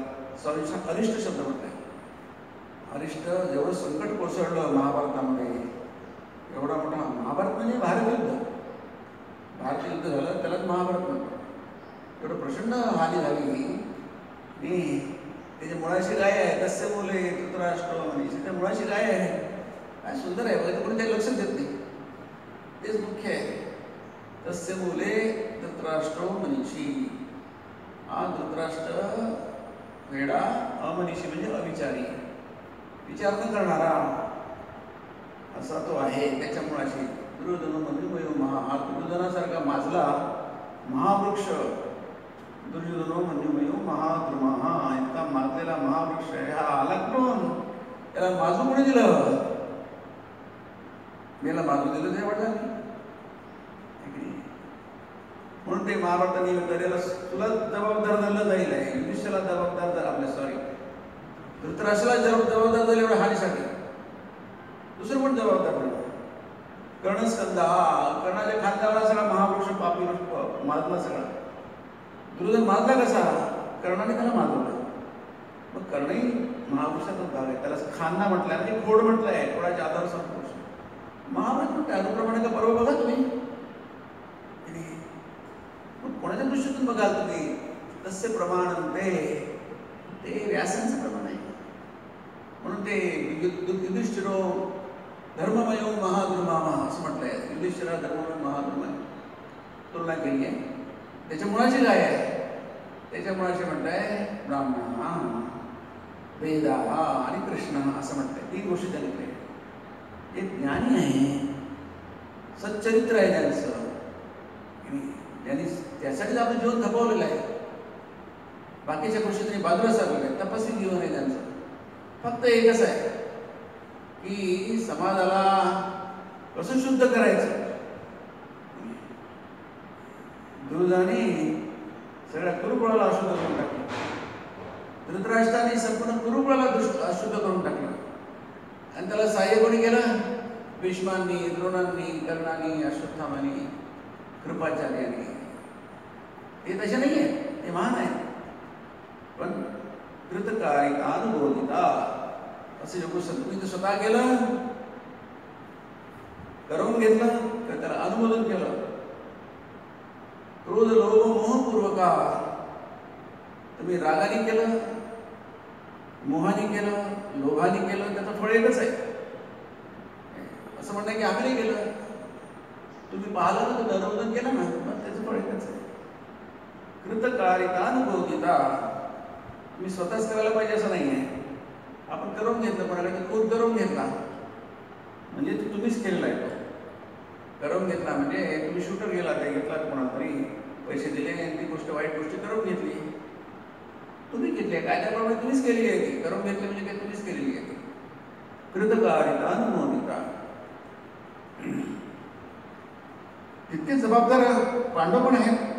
अरिष्ट शब्द म्हटलाय. अरिष्ट जेवढं संकट कोसळलं महाभारतामध्ये, एवढा मोठा महाभारत म्हणजे भारत युद्ध. भारत युद्ध झालं त्यालाच महाभारत म्हणतो. एवढं प्रचंड हानी झाली. त्याच्या मुळाशी काय आहे? तस्य बोले धृतराष्ट्र म्हणजे त्या मुळाशी काय आहे? काय सुंदर आहे बघा. कोणी त्याला लक्षात देत नाही. तेच मुख्य आहे. तस्य बोले धृतराष्ट्र मनीषी. हा धृतराष्ट्र वेडा, अमनीषी म्हणजे अविचारी, विचार न करणारा असा तो आहे. त्याच्या मुळाशी दुर्योधन मन्युमयो महा. हा दुर्योधनासारखा माजला महावृक्ष. दुर्योधनो मन्युमयो महाद्रुमः. इतका माजलेला महावृक्ष आहे. हा आला कुठून? त्याला माजू कोणी दिलं? याला माजू दिलं ते वाटलं. म्हणून ते महाभारताने त्याला तुला जबाबदार धरलं जाईल आहे. युधिष्ठिराला जबाबदार आपल्या धृतराष्ट्राला जबाबदार झाले एवढ्या हानीसाठी. दुसरं पण जबाबदार झालं कर्णस्कंदा. कर्णाच्या खांद्यावर सगळा महावृक्ष पापी माजला सगळा. दुर्योधन माजला कसा? कर्णाने त्याला माजवलं. मग कर्णही महावृक्षाचा भाग आहे. त्याला खांदा म्हटलंय म्हणजे खोड म्हटलंय. खोडाच्या आधार संपुरुष महाभारत म्हणते. अनुप्रमाणे का पर्व बघा तुम्ही. कोणाच्या दृष्टीतून बघाल तुम्ही? तसे प्रमाण ते व्यासांचं प्रमाण आहे. म्हणून ते युधिष्ठिरो धर्ममयो महाद्रुमः असं म्हटलंय. युधिष्ठिरा धर्ममय महाद्रुमय तुलना केली आहे. त्याच्या मुळाशी काय आहे? त्याच्या मुळाशी म्हटलंय ब्राह्मण, वेदा आणि कृष्ण असं म्हटलंय. 3 गोष्टी त्यांनी केल्या. एक ज्ञानी आहे, सच्चरित्र आहे त्यांचं. त्यांनी त्यासाठीच आपलं जीवन खपवलेलं आहे. बाकीच्या गोष्टी त्यांनी बाजूला सारलेल्या आहेत. तपस्वी जीवन आहे त्यांचं. फक्त एकच आहे की समाजाला कसं शुद्ध करायचं. दुर्योधनाने सगळ्या कुरुकुळाला अशुद्ध करून टाकलं. धृतराष्ट्राने संपूर्ण कुरुकुळाला अशुद्ध करून टाकलं. आणि त्याला सहाय्य कोणी केलं? भीष्मांनी, द्रोणांनी, कर्णांनी, अश्वत्थामांनी, कृपाचार्यांनी. ते तसे नाही आहे. ते महान आहे. पण कृतकारिता अनुभवता असं योग तुम्ही तर स्वतः केलं, करून घेतलं तर त्याला अनुमोदन केलं. क्रोध लोभ मोहपूर्वका तुम्ही रागाने केलं, मोहाने केलं, लोभाने केलं, त्याचं फळ एकच आहे. असं म्हणणं की आम्ही नाही केलं, तुम्ही पाहिलं ना, तर नरवदन केलं ना, मग त्याचं फळ एकच आहे. कृतकारितानुभवतिता. तुम्ही स्वतःच करायला पाहिजे असं नाही आहे. आपण करून घेतलं, कोणाकडे खूप करून घेतला म्हणजे तुम्हीच केलेला आहे. तो करून घेतला म्हणजे तुम्ही शूटर गेला, ते घेतला कोणाला तरी पैसे दिले आणि ती गोष्ट, वाईट गोष्ट करून घेतली, तुम्ही घेतली आहे. कायद्याप्रमाणे तुम्हीच केलेली आहे ती. करून घेतली म्हणजे काय, तुम्हीच केलेली आहे ती. कृतकारितानुभवतिता. तितके जबाबदार पांडव पण आहेत.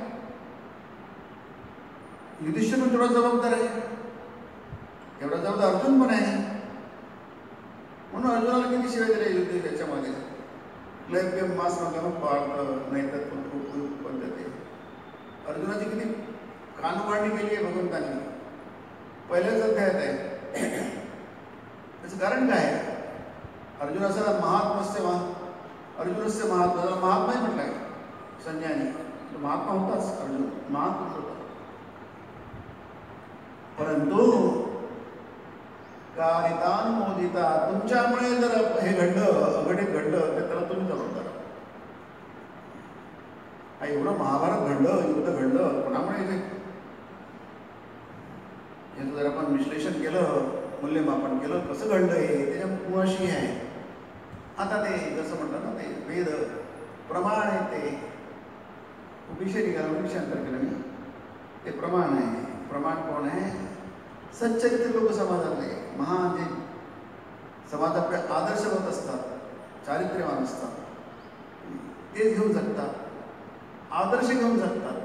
युधिष्ठिर पण तेवढा जबाबदार आहे, तेवढा जबाबदार अर्जुन पण आहे. म्हणून अर्जुनाला किती शिवाय दिले युद्ध याच्यामध्ये. लय मास नव्हता पाळत नाही तर पद्धती. अर्जुनाची किती कानवाडणी केली आहे भगवंतांनी. पहिल्याच अध्यायात आहे. त्याचं कारण काय आहे? अर्जुनाचा महात्मस्य अर्जुनस्य महात्मा, महात्माही म्हटलंय संजयाने. महात्मा होताच अर्जुन, महात्मा होता. परंतु कारितानुमोदिता, तुमच्यामुळे जर हे घडलं, अघटित घडलं, तर त्याला तुम्ही जबाबदार. एवढं महाभारत घडलं, युद्ध घडलं, कोणामुळे याचं जर आपण विश्लेषण केलं, मूल्यमापन केलं, कसं घडलं हे, त्याच्या मुळाशी आहे. आता ते जसं म्हणतात ना, ते वेद प्रमाण आहे, ते विषय निघाला, विषयांतर केलं मी. ते प्रमाण आहे. प्रमाण कोण आहे? सच्चरित्र लोक समाजातले, महान जे समाजाकडे आदर्शवत असतात, चारित्र्यवान असतात, तेच घेऊन जगतात, आदर्श घेऊन जगतात.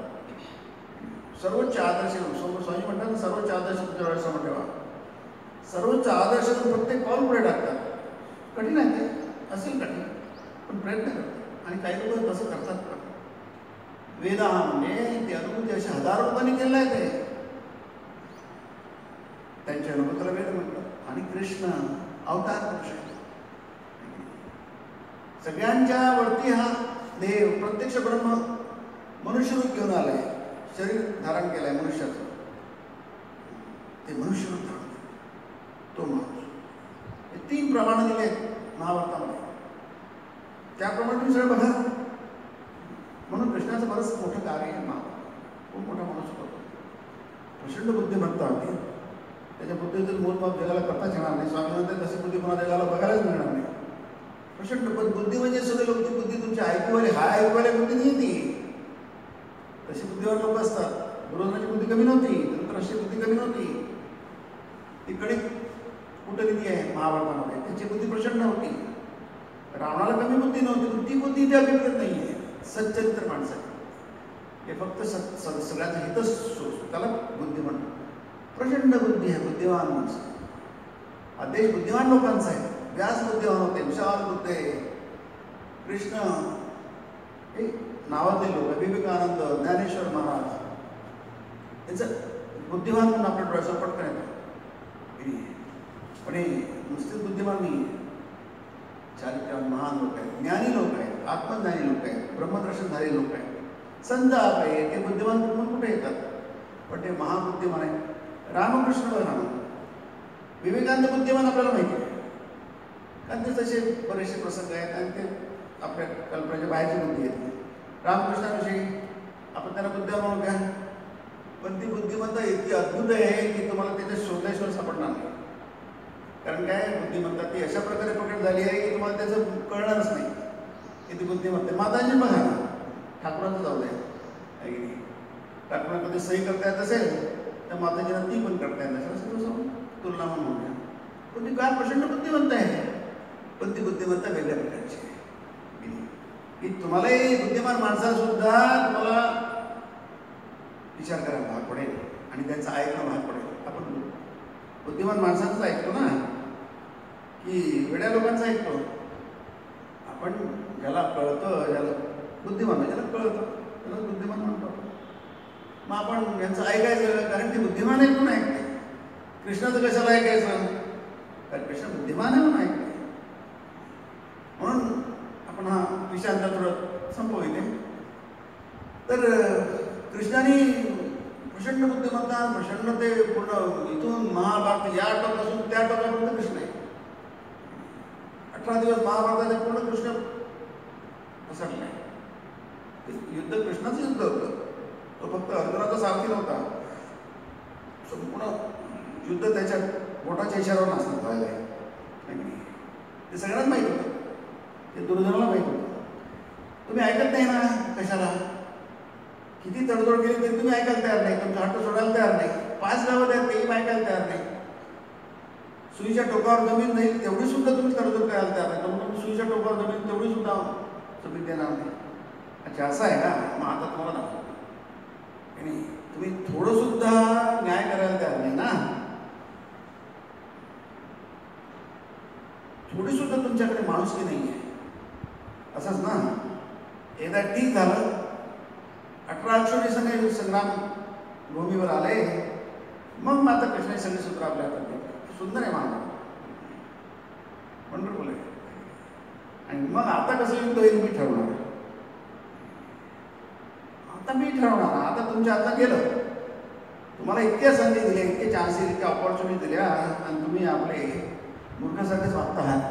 सर्वोच्च आदर्श घेऊन, स्वामी म्हणतात सर्वोच्च आदर्श तुमच्या डोळ्यासमोर ठेवा. सर्वोच्च आदर्श प्रत्येक पाऊल पुढे टाकतात. कठीण आहे ते, असेल कठीण, पण प्रयत्न करतात. आणि काही लोक तसं करतात पण. वेदा म्हणजे ते अनुभूती अशा हजारो लोकांनी केलं आहे ते. त्यांच्या अनुभूतीला वेद म्हणतात. आणि कृष्ण अवतार पुरुष आहे. सगळ्यांच्या वरती हा देव प्रत्यक्ष ब्रह्म मनुष्य रूप घेऊन आलाय, शरीर धारण केलंय मनुष्याचं. ते मनुष्य रूप धारण केलं, तो माणूस. हे 3 प्रमाण दिले महाभारतामध्ये. त्याप्रमाणे तुम्ही सगळं बघा. म्हणून कृष्णाचं बरंच मोठं कार्य आहे. खूप मोठा माणूस होतो, प्रचंड बुद्धिमत्ता होती. त्याच्या बुद्धीतील मोजमाप जगाला करताच येणार नाही. स्वामी म्हणतात तशी बुद्धी पुन्हा जगाला बघायलाच मिळणार नाही. प्रचंड बुद्धी म्हणजे सगळे लोक, ती बुद्धी तुमची ऐकूवाली, हा ऐकूवाली बुद्धी नाही ती. तशी बुद्धिवान लोक असतात. दुर्योधनाची बुद्धी कमी नव्हती, धृतराष्ट्राची बुद्धी कमी नव्हती. तिकडे कूटनीती आहे महाभारतामध्ये, त्याची बुद्धी प्रचंड होती. रावणाला कमी बुद्धी नव्हती, ती बुद्धी त्या अभिप्रेत नाही आहे. सच्चरित्र माणसं, हे फक्त सगळ्यांचं हितच, त्याला बुद्धी म्हणतात. प्रचंड बुद्धी आहे, बुद्धिवान माणसं. हा देश बुद्धिवान लोकांचा आहे. व्यास बुद्धिवान होते, विशाल बुद्ध आहे. कृष्ण हे नावातले लोक, विवेकानंद, ज्ञानेश्वर महाराज, याचं बुद्धिवान म्हणून आपल्या डोळ्यासमोर पटकन येतं. पण हे नुसतेच बुद्धिमान नाही, चारित्र्यवान महान लोक आहेत, ज्ञानी लोक आहेत, आत्मज्ञानी लोक आहेत, ब्रह्मदर्शन झालेले लोक आहेत, संत आहे. ते बुद्धिमान म्हणून कुठे येतात? पण ते महाबुद्धिमान आहे. रामकृष्ण बघा, विवेकानंद बुद्धिमान आपल्याला माहिती आहे, कारण ते तसे बरेचसे प्रसंग आहेत आणि ते आपल्या कल्पनेच्या बाहेरची बुद्धी येते. रामकृष्णाविषयी आपण त्यांना बुद्धिमान म्हणू द्या, पण ती बुद्धिमत्ता इतकी अद्भुत आहे की तुम्हाला त्याच्या शोधल्याशिवाय सापडणार नाही. कारण काय, बुद्धिमत्ता ती अशा प्रकारे प्रकट झाली आहे की तुम्हाला त्याचं कळणारच नाही की ती बुद्धिमत्ता. माताजी बघा, ठाकूरांचं जाऊ द्या, ठाकूरांमध्ये सही करता येत असेल तर माताजीला ती पण करता येत नसेल, असं तसं तुलना म्हणून घ्या. पण ती काय प्रचंड बुद्धिमत्ता आहे, पण ती बुद्धिमत्ता वेगळ्या प्रकारची आहे. की तुम्हालाही बुद्धिमान माणसाला सुद्धा तुम्हाला विचार करायला भाग पडेल आणि त्यांचं ऐकणं भाग पडेल. आपण बुद्धिमान माणसांचं ऐकतो ना, की वेड्या लोकांचं ऐकतो. आपण ज्याला कळतं, ज्याला बुद्धिमान, ज्याला कळतं त्याला बुद्धिमान म्हणतो. मग आपण यांचं ऐकायचं, कारण ते बुद्धिमान आहे म्हणून ऐकते. कृष्णाचं कशाला ऐकायचं? कारण कृष्ण बुद्धिमान आहे म्हणून ऐकते. म्हणून आपण हा विषयांतर थोडं संपवू इथे. तर कृष्णाने प्रचंड बुद्धिमत्ता, प्रचंड ते पूर्ण इथून महाभारत या टोकापासून त्या टोकापर्यंत कृष्ण आहे. 18 दिवस महाभारताच्या पूर्ण कृष्ण पसरलाय. युद्ध कृष्णाचं युद्ध होतं. तो फक्त अर्जुनाचा सारथी नव्हता. संपूर्ण युद्ध त्याच्या बोटाच्या इशाऱ्यावर नसतं व्हायला. ते सगळ्यांनाच माहीत होतं. ते दुर्योधनाला माहीत होतं. तुम्ही ऐकत नाही ना कशाला? किती तडजोड केली तरी तुम्ही ऐकायला तयार नाही. तुमचा हट्ट सोडायला तयार नाही. 5 गावं द्या तेही ऐकायला तयार नाही. सुईच्या टोकावर जमीन नाही तेवढी सुद्धा तुम्ही तडजोड करायला तयार नाही. तुम्ही सुईच्या टोकावर जमीन तेवढी सुद्धा जमीन देणार नाही. अच्छा असं आहे ना? मग आता तुम्हाला दाखवतो. तुम्ही थोडं सुद्धा न्याय करायला तयार नाही ना. थोडी सुद्धा तुमच्याकडे माणुसकी नाही आहे. असंच ना. एकदा ठीक झालं. 18 अक्षोणी सगळे संग्राम भूमीवर आले. मग माता कृष्णाने सगळे सूत्र आपल्या हातात घेतले. सुंदर आहे मानव, वंडरफुल आहे. आणि मग आता कसं युद्ध होईल मी ठरवणार. आता मी ठरवणार. आता तुमच्या हातात गेलं. तुम्हाला इतक्या संधी दिल्या, इतके चान्सेस, इतक्या ऑपॉर्च्युनिटी दिल्या आणि तुम्ही आपले मूर्खासारखेच वागत आहात.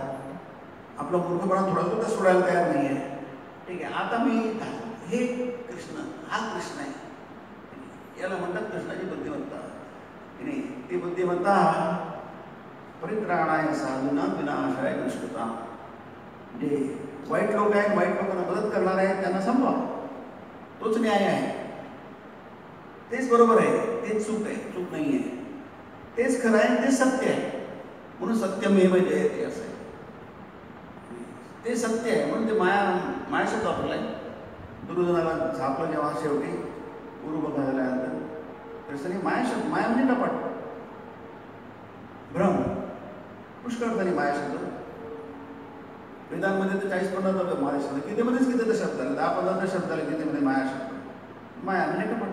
आपला मूर्खपणा थोडा सुद्धा सोडायला तयार नाही आहे. ठीक आहे, आता मी हे कृष्ण, हा कृष्ण आहे. याला म्हणतात कृष्णाची बुद्धिमत्ता. नाही ती बुद्धिमत्ता परित्राणाय साधूना विनाशाय दुष्कृता. जे वाईट लोक आहेत, वाईट लोकांना मदत करणार आहेत त्यांना संपवा. तोच न्याय आहे. तेच बरोबर आहे. तेच चूक आहे, चूक नाही आहे. तेच खरं आहे, तेच सत्य आहे. म्हणून सत्यमेव जयते असं आहे. ते सत्य आहे म्हणून ते माया शब्द वापरलाय. दुर्योधनाला झापलं जेव्हा शेवटी गुरु बघायल्यानंतर कृष्णाने माया शब्द, माया म्हणजे कपट, भ्रम, पुष्कळ तरी माया शब्द. वेदांमध्ये तर 40-50 माया शब्द, गीतेमध्येच किती शब्द आले, 10-15 शब्द आले गीतेमध्ये माया शब्द. माया म्हणजे कपट.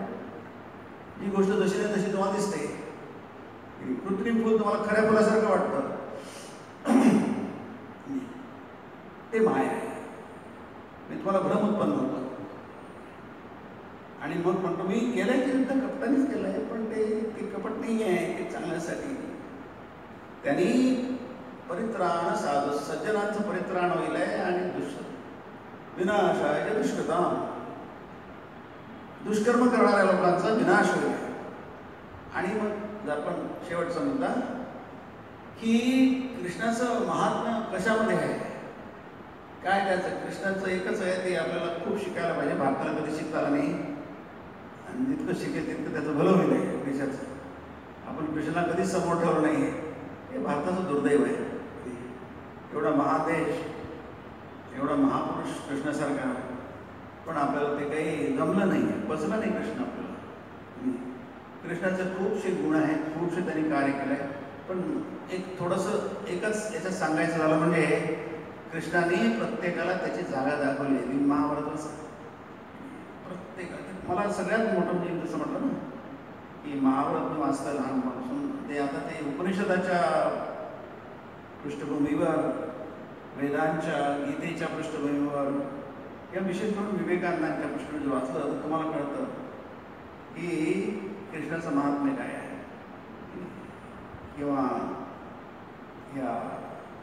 जी गोष्ट जशी नाही तशी तुम्हाला दिसते. कृत्रिम फुल तुम्हाला खऱ्या फुलासारखं वाटतं, ते माया आहे. मी तुम्हाला भ्रम उत्पन्न होतं आणि मग म्हणतो मी केलंय की युद्ध कपटानेच केलंय, पण ते कपट नाही आहे, ते चांगल्यासाठी. त्यांनी परित्राण साधू, सज्जनांचं परित्राण होईल आणि विनाशाय दुष्कृता, दुष्कर्म करणाऱ्या लोकांचा विनाश होईल. आणि मग जर आपण शेवटचा मुद्दा की कृष्णाचं महात्म्य कशामध्ये आहे, काय त्याचं, कृष्णाचं एकच आहे, ते आपल्याला खूप शिकायला पाहिजे. भारताला कधी शिकता आलं नाही आणि जितकं शिकेल तितकं त्याचं भलं होईल आहे देशाचं. आपण कृष्णाला कधीच समोर ठेवलं नाही, हे भारताचं दुर्दैव आहे. एवढा महादेश, एवढा महापुरुष कृष्णासारखा, पण आपल्याला ते काही जमलं नाही, बसलं नाही कृष्ण आपल्याला. कृष्णाचे खूपसे गुण आहेत, खूपसे त्यांनी कार्य केलं आहे. पण एक थोडंसं एकच याच्यात सांगायचं झालं म्हणजे कृष्णाने प्रत्येकाला त्याची जागा दाखवली. महाभारताचं प्रत्येकाला, मला सगळ्यात मोठं म्हणजे जसं म्हटलं ना की महाभारत वाचता लहानपणापासून ते आता ते उपनिषदाच्या पृष्ठभूमीवर, वेदांच्या, गीतेच्या पृष्ठभूमीवर, या विशेष करून विवेकानंदांच्या पृष्ठभूमीवर वाचलं तर तुम्हाला कळतं की कृष्णाचं महात्म्य काय आहे. किंवा या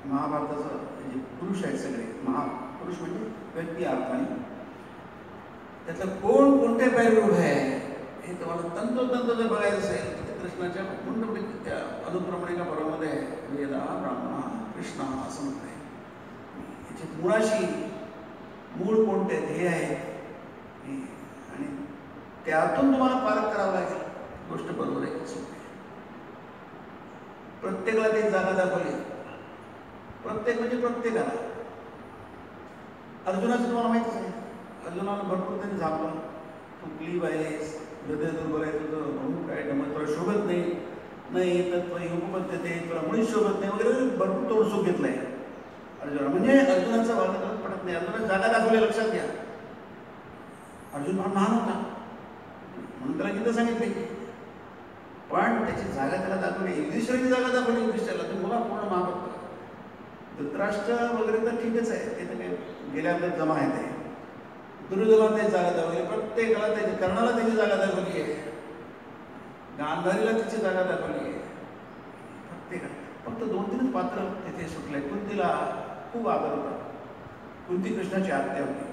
महाभारताचं जे पुरुष आहेत सगळे, महापुरुष म्हणजे व्यक्ती अर्थाने, त्यातलं कोण कोणत्या पायरी उभं आहे हे तुम्हाला तंतोतंत जर बघायचं असेल तर कृष्णाच्या त्या अनुक्रमणिका पर्वामध्ये वेदा ब्राह्मणा कृष्णा असं म्हणत आहे. याच्या मुळाशी मूळ कोणते ध्येय आहेत आणि त्यातून तुम्हाला पारख करावं लागेल. गोष्ट बरोबर आहे. प्रत्येकाला ती जागा दाखवली, प्रत्येक म्हणजे प्रत्येकाला. अर्जुनाचं तुम्हाला माहितीच आहे, अर्जुनाला भरपूर त्यांनी झापलं, तुकली बायलेस, हृदय दुर्बल आहे, तुझं अमुक काय मग तुला शोभत नाही तत्व उपपद्धती तुला मुळीच शोभत नाही वगैरे भरपूर तोडसूक घेतलंय अर्जुना. म्हणजे अर्जुनाचा वाद पडत नाही. अर्जुनाची जागा दाखवली, लक्षात घ्या. अर्जुन महान होता म्हणून त्याला गीता सांगितली, पण त्याची जागा त्याला दाखवली. युधिष्ठिराची जागा दाखवली युधिष्ठिराला, तू मला पूर्ण महाभक्त. धृतराष्ट्र वगैरे तर ठीकच आहे, ते तर काही गेल्यानंतर जमा आहे. ते दुर्योधनाला त्याची जागा दाखवली, प्रत्येकाला त्याची, कर्णाला त्याची जागा दाखवली आहे. गांधारीला तिची जागा दाखवली आहे. फक्त 2-3 पात्र तिथे सुटले. कुंतीला खूप आदर होता. कुंती कृष्णाची आत्या होती.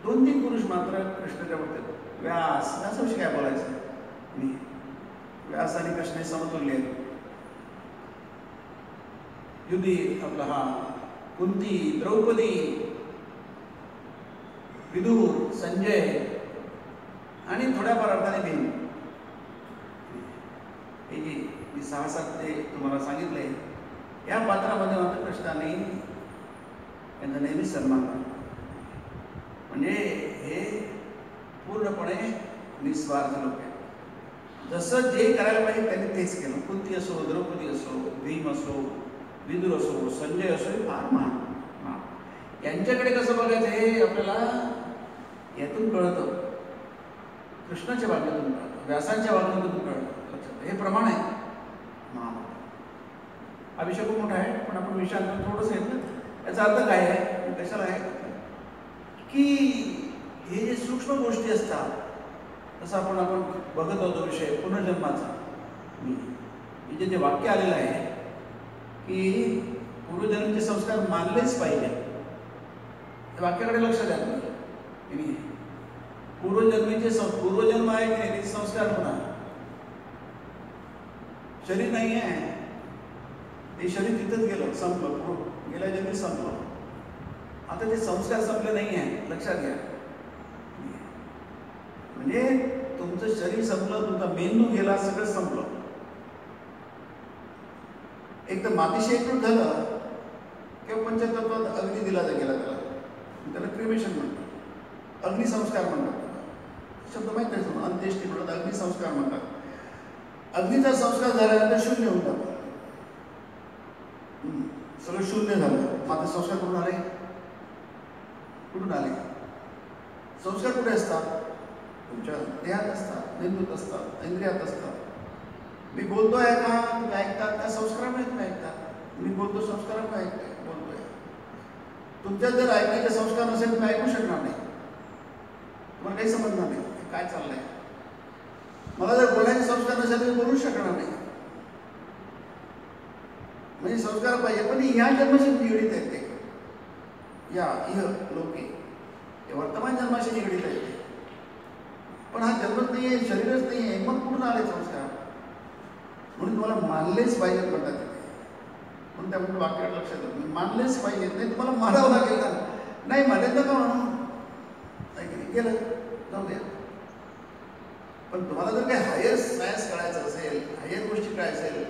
2-3 पुरुष मात्र कृष्णाच्या बाबतीत. व्यासाविषयी काय बोलायचं. व्यास आणि कृष्ण समतुल्य आहेत. युधी आपला हा, कुंती, द्रौपदी, विदुर, संजय आणि थोड्याफार अर्थाने भीम. हे जे मी 6-7 ते तुम्हाला सांगितले, या पात्रामध्ये मात्र कृष्णाने यांचा नेहमी सन्मान केला. म्हणजे हे पूर्णपणे निस्वार्थ लोक आहेत. जसं जे करायला पाहिजे त्यांनी तेच केलं. कुंती असो, द्रौपदी असो, भीम असो, विदुर असो, संजय असो, हे फार महान. यांच्याकडे कसं बघायचं हे आपल्याला यातून कळतं. कृष्णाच्या वागण्यातून कळतं, व्यासांच्या वागण्यातून कळतं. लक्षात हे प्रमाण आहे. हा विषय खूप मोठा आहे, पण आपण विषयात थोडंसं येतं. याचा अर्थ काय आहे, कशाला आहे की हे जे सूक्ष्म गोष्टी असतात, तसं आपण बघत होतो विषय पुनर्जन्माचा. इथे जे वाक्य आलेलं आहे की पूर्वजन्माचे संस्कार मानलेच पाहिजे, त्या वाक्याकडे लक्ष द्या तुम्ही. पूर्वजन्म आहे की नाही, ते संस्कार होणार. शरीर नाही आहे, ते शरीर तिथंच गेलं, संपलं, गेल्या जन्मी संपलं. आता ते संस्कार संपले नाही आहे, लक्षात घ्या. म्हणजे तुमचं शरीर संपलं, तुमचा मेंदू गेला, सगळं संपलं. एक तर मातीशी एकरूप झालं किंवा पंचतत्वात अग्नी दिला गेला त्याला क्रिमेशन म्हणतात, अग्निसंस्कार म्हणतात. शब्द माहिती आहे तुम्हाला, अंत्येष्टी म्हणतात, अग्निसंस्कार म्हणतात. अग्नीचा संस्कार झाल्यानंतर शून्य होऊन जातं, सगळं शून्य झालं. मात्र संस्कार कुठून आले? कुठून आले? संस्कार कुठे असतात? तुमच्या देहात असतात, मेंदूत असतात, इंद्रियात असतात. मी बोलतोय का तुम्ही ऐकतात का? संस्कारामुळे तुम्ही ऐकतात. मी बोलतो संस्कारामुळे बोलतोय. तुमच्यात जर ऐकण्याचे संस्कार नसेल तुम्ही ऐकू शकणार नाही, तुम्हाला काही समजणार नाही काय चाललंय. मला जर बोलायचे संस्कार नसेल तर बोलू शकणार नाही. म्हणजे संस्कार पाहिजे, पण ह्या जन्माशी निगडीत आहेत ते. या लोके वर्तमान जन्माशी निगडीत आहेत ते. पण हा जन्मच नाही आहे, शरीरच नाही आहे, मग कुठून आले संस्कार? म्हणून तुम्हाला मानलेच पाहिजेत म्हणतात तिथे. म्हणून त्यामुळे वाक्यात लक्षात येतं, मानलेच पाहिजेत, नाही तुम्हाला मानावं लागेल ना. नाही मानेल नका म्हणून गेलं, जाऊ द्या. पण तुम्हाला जर काही हायर सायन्स कळायचं असेल, हायर गोष्टी कळायचं असेल,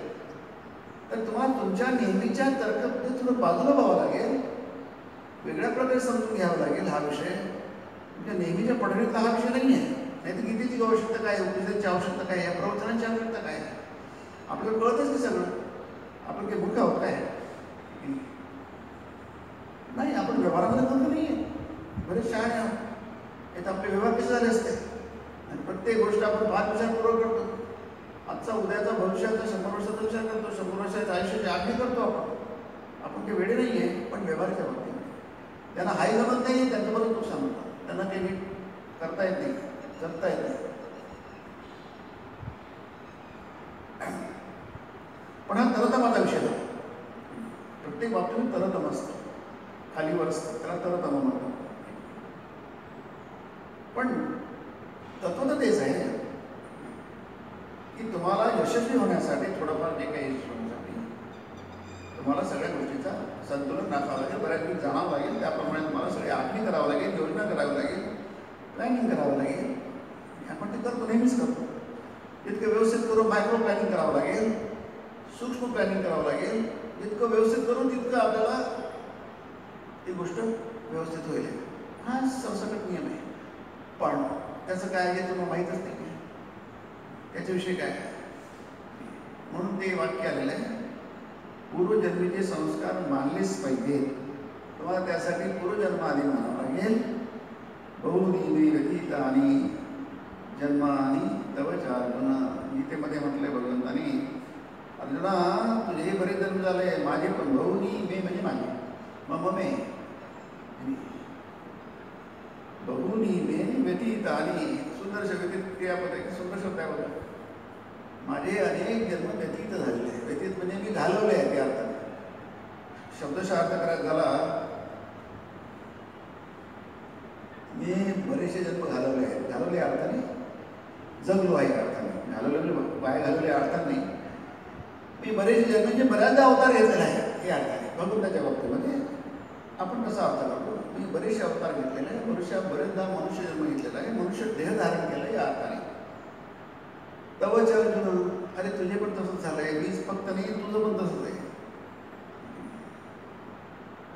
तर तुम्हाला तुमच्या नेहमीच्या तर्कपद्धतीतून बाजूला व्हावं लागेल, वेगळ्या प्रकारे समजून घ्यावं लागेल. हा विषय तुमच्या नेहमीच्या पठणीतला हा विषय नाही आहे. नाही तर गीतेची आवश्यकता काय, उपनिषदाची आवश्यकता काय, या प्रवचनाची आवश्यकता काय? आपल्याला कळतच की सगळं. आपण काही मूर्ख आहोत काय? नाही, आपण व्यवहारामध्ये मूर्ख नाही आहे, बरेच शहाणे आहोत. हे तर आपले व्यवहार कसे झाले असते. आणि प्रत्येक गोष्ट आपण 5 विचारपूर्वक करतो. आजचा, उद्याचा, भविष्याचा, 100 वर्षाचा विचार करतो, 100 वर्षाच्या आयुष्याची आखणी करतो आपण काही वेळे नाही आहे. पण व्यवहाराच्या बाबतीत त्यांना हाही जमत नाही, त्यांच्याबरोबर तो सांगतो, त्यांना काही नीट करता येत नाही, जगता येत नाही. पण हा तरतमाचा विषय झाला. प्रत्येक बाबतीत तरतम असतं, खालीवर असतं, त्याला तरतम म्हणतात. पण तत्व तर तेच आहे की तुम्हाला यशस्वी होण्यासाठी थोडंफार जे काही यशस्वी होण्यासाठी तुम्हाला सगळ्या गोष्टीचा संतुलन राखावं लागेल, बऱ्यापैकी जाणावं लागेल. त्याप्रमाणे तुम्हाला सगळी आखणी करावं लागेल, योजना करावी लागेल, प्लॅनिंग करावं लागेल. आपण ते करतो, नेहमीच करतो. जितकं व्यवस्थित करून मायक्रो प्लॅनिंग करावं लागेल, सूक्ष्म प्लॅनिंग करावं लागेल. जितकं व्यवस्थित करून तितकं आपल्याला ती गोष्ट व्यवस्थित होईल. हा सरसकट नियम आहे. पण त्याचं काय आहे तुम्हाला माहीतच नाही, त्याच्याविषयी काय. म्हणून ते वाक्य आलेलं आहे, पूर्वजन्मीचे संस्कार मानलेच पाहिजे. तुम्हाला त्यासाठी पूर्वजन्म आधी मानावं लागेल. बहुनी व्यतीतानी जन्मानी तव चार्जुना. गीतेमध्ये म्हटलंय भगवंतानी, अर्जुना तुझे बरेच जन्म झाले, माझे पण. बहुनी मे म्हणजे माझे, मम मे. बहुनी मे व्यतीतानी, सुंदर व्यतीत क्रियापद आहे, सुंदर बघा. माझे अनेक जन्म व्यतीत झालेले आहे. व्यतीत म्हणजे मी घालवले आहे त्या अर्थाने. शब्दशः अर्थ करायचा झाला, मी बरेचसे जन्म घालवले आहेत. घालवले अर्थाने जगलो आहे अर्थाने, घालवले बाय घालवले अर्थाने नाही. मी बरेचसे जन्म म्हणजे बऱ्याचदा अवतार घेतलेला आहे हे अर्थाने. भगवंताच्या बाबतीमध्ये आपण कसा अवतार करतो, मी बरेचसे अवतार घेतलेले आहे. बरेचदा मनुष्य जन्म घेतलेला आहे, मनुष्य देह धारण केला या अर्थाने. तवच अर्जुन, अरे तुझे पण तसंच झालंय. मीच फक्त नाही, तुझं पण तसंच आहे.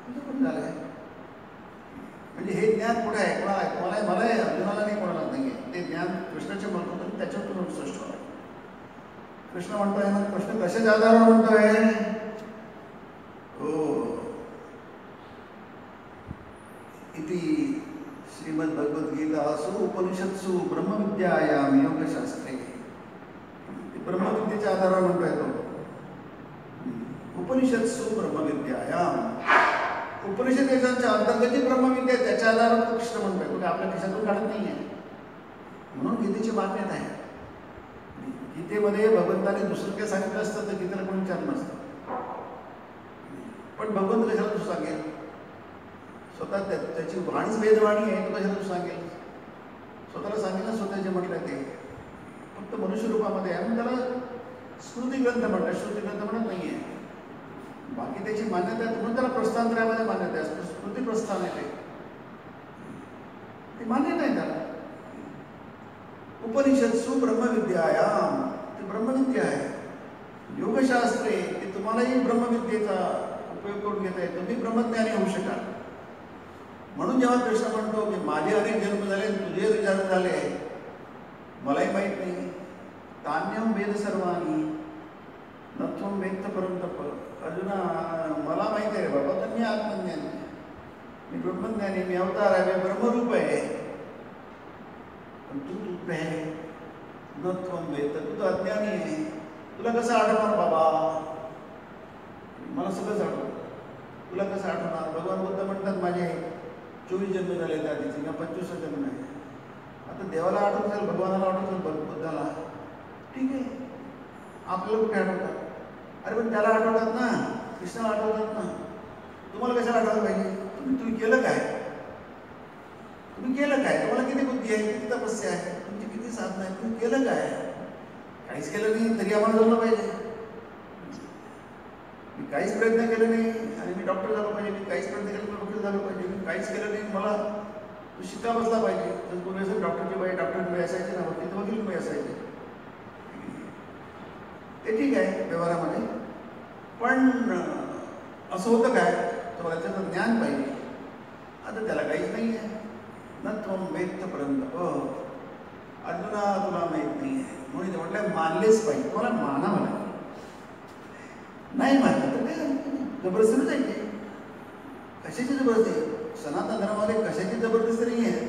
तुझं पण झालंय. म्हणजे हे ज्ञान कुठे आहे, कोणाला आहे? तुम्हाला आहे, मला आहे, अर्जुनाला नाही, कोणाला नाही आहे. ते ज्ञान कृष्णाचे म्हणतो तर त्याच्यातून सृष्ट होणार. कृष्ण म्हणतोय ना, कृष्ण कशाच्या आधारावर म्हणतोय? हो, इति श्रीमद्भगवद्गीतासु उपनिषत्सु ब्रह्मविद्यायां योगशास्त्रे. ब्रह्मविद्येच्या आधारावर म्हणतोय तो. उपनिषत्सु ब्रह्मविद्यायां, उपनिषदेच्या अंतर्गत ब्रह्मविद्या, त्याच्या आधारावर कृष्ण म्हणतोय. कुठे आपल्या खिशातून काढत नाही आहे. म्हणून गीतेची मान्यता आहे. गीतेमध्ये भगवंताने दुसरं काय सांगितलं असतं तर गीतेला कोणी विचारलं नसतं. पण भगवंत कशाला तू सांगेल? स्वतः त्याची वाणीच वेदवाणी आहे, तो कशाला तू सांगेल? स्वतःला सांगेल ना, स्वतः जे म्हटलं ते फक्त मनुष्य रूपामध्ये आहे. म्हणून त्याला स्मृती ग्रंथ म्हणतात, श्रुती ग्रंथ म्हणत नाही आहे. बाकी त्याची मान्यता आहे, म्हणून त्याला प्रस्थानत्रयामध्ये मान्यता आहे. स्मृती प्रस्थान आहे, ते मान्यता आहे त्याला. उपनिषत्सु ब्रह्मविद्यायाम, ते ब्रह्मविद्या आहे. योगशास्त्रे, ते तुम्हालाही ब्रह्मविद्येचा उपयोग करून घेता येईल. तुम्ही ब्रह्मज्ञानी होऊ शकाल. म्हणून जेव्हा कृष्ण म्हणतो की माझे अनेक जन्म झाले, तुझे जन्म झाले, मलाही माहीत नाही. तान्यम वेद सर्वानी नत्वम वेत्त परंतप. अर्जुना, मला माहिती आहे रे बाबा, तर मी आत्मज्ञानी, मी ब्रह्मज्ञानी, मी अवतार आहे, मी ब्रह्मरूप आहे. पण तू रूप आहे, नत्वम वेत्त, तू तर अज्ञानी आहे. तुला कसं आठवणार बाबा? मला सगळंच आठवतं. तुला कसं आठवणार? भगवान बुद्ध म्हणतात माझे 24 जन्म झाले त्या आधीचे, किंवा 25 जन्म आहे. आता देवाला आठवत असेल, भगवानाला आठवत असेल, बुद्धाला, ठीक आहे. आपल्याला कुठे आठवतात? अरे पण त्याला आठवतात ना, कृष्णाला आठवतात ना. तुम्हाला कशाला आठवलं पाहिजे? तुम्ही केलं काय? तुम्ही केलं काय? तुम्हाला किती बुद्धी आहे, किती तपस्या आहे, तुमची किती साधना आहे, तुम्ही केलं काय? काहीच केलं नाही तरी आम्हाला जमलं पाहिजे. मी काहीच प्रयत्न केले नाही आणि मी डॉक्टर झालो पाहिजे, मी काहीच प्रयत्न केला डॉक्टर झालो पाहिजे, मी काहीच केलं नाही मला शिक्का बसला पाहिजे. तर पूर्वी असं डॉक्टरची बाई डॉक्टर असायचे ना, तिथं वकील मी असायचे. ते ठीक आहे व्यवहारामध्ये, पण असं होतं काय? तुम्हाला त्याचं ज्ञान पाहिजे. आता त्याला काहीच नाही आहे. न त्वम वेत्त पर्यंत अर्जुना, तुला माहीत नाही आहे. म्हणून ते म्हटलं मानलेच पाहिजे. तुम्हाला मानावं लागेल. नाही मानलं तर काय जबरदस्तीनं जायचे. कशाची जबरदस्ती? सनातन धर्मामध्ये कशाची जबरदस्ती नाही आहे.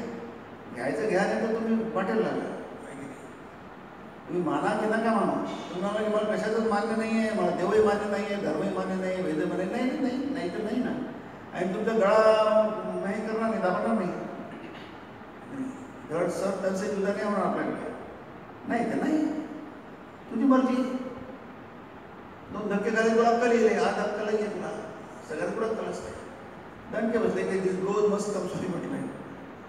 घ्यायचं घ्या, नाही तर तुम्ही वाटेल लागला. तुम्ही माना की नका माना. तुम्हाला की मला कशाचंच मान्य नाही आहे, मला देवही मान्य नाही आहे, धर्मही मान्य नाही आहे, वेद मान्य नाही, नाही नाही तर नाही ना. आणि तुमचा गळा नाही करणार नाही, दाबणार नाही. धड सर तसे तुझा नाही होणार आपल्याकडे. नाही तर नाही, तुझी मर्जी. 2 धक्के खाली तुला अक्कल येईल. आज अक्कल आहे तुला, सगळ्यात पुढे अक्कल असते. दणके बसले ते दिस रोज मस्त स्वामी म्हटलंय.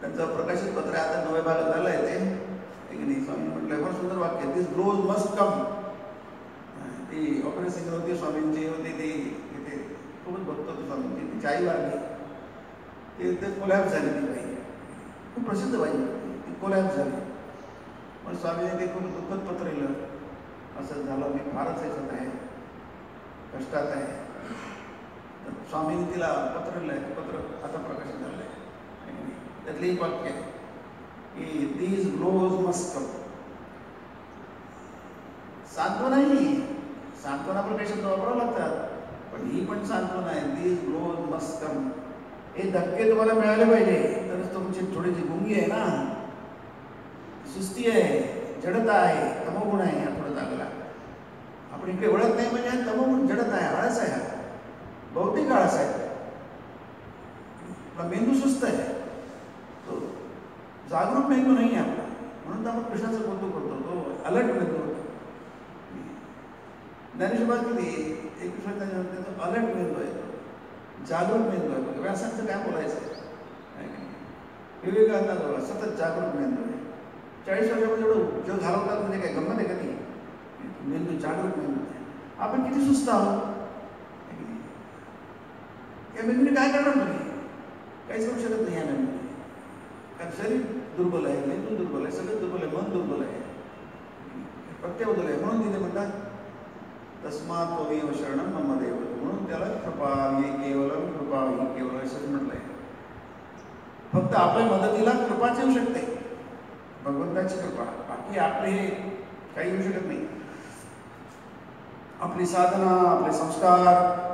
त्यांचं प्रकाशित पत्र आता 9व्या भागात झालं आहे ते. नाही स्वामी म्हटलंय, फार सुंदर वाक्य. दिस ग्रोज मस्ट कम. ती ऑपरेशन होती स्वामींची, होती ती तिथे खूपच भक्त होती स्वामींची. तिची आई वारली, ते कोलॅप्स झाली. ती बाई खूप प्रसिद्ध बाई, ती कोलॅप्स झाली. पण स्वामीने ते खूप दुःखद पत्र लिहिलं, असं झालं, मी फारच याच्यात आहे, कष्टात आहे. तर स्वामीने तिला पत्र लिहिलं आहे. पत्र आता प्रकाशित झालं आहे. त्यातलं एक वाक्य आहे की दीज ब्लोज मस्ट कम. सांत्वना ही सांत्वना पण काही शब्द वापरावं लागतात, पण ही पण सांत्वना आहे. These blows must come. हे धक्के तुम्हाला मिळाले पाहिजे, तरच तुमची थोडीशी गुंगी आहे ना, सुस्ती आहे, जडता आहे, तमोगुण आहे. या थोडं चांगला आपण इकडे ओळख नाही म्हणजे तमोगुण, जडत आहे, आळस आहे, भौतिक आळस आहे. आपला मेंदू सुस्त आहे, तो जागरूक मेंदू नाही आहे आपला. म्हणून तर आपण कृष्णाचं कौतुक करतो. तो अलर्ट मेंदू होता. ज्ञानेश्वर किती एक त्याचा अलर्ट मेंदू आहे, जागरूक मेंदू आहे. व्यासांचं काय बोलायचं आहे, विवेकानंदाजवळ सतत जागरूक मेंदू आहे. 40 वर्षामध्ये एवढं जग घालवतात म्हणजे काय गंमत आहे का ती? मेंदू जागरूक मेंदू आहे. आपण किती सुस्त आहोत. या मेंदूने काय करणार तुम्ही? काहीच करू शकत नाही या मेंदूने. कारण शरीर दुर्बल आहे, मेंदू दुर्बल आहे, सगळं दुर्बल आहे, मन दुर्बल आहे, प्रत्येक दुर्बल आहे. म्हणून तिथे म्हणतात तस्मात् त्वमेव शरणं मम देव. म्हणून त्याला कृपा ये केवलम कृपा ही केवळ असं म्हटलंय. फक्त आपल्या मदतीला कृपाच येऊ शकते, भगवंताची कृपा. बाकी आपले हे काही येऊ शकत नाही. आपली साधना, आपले संस्कार,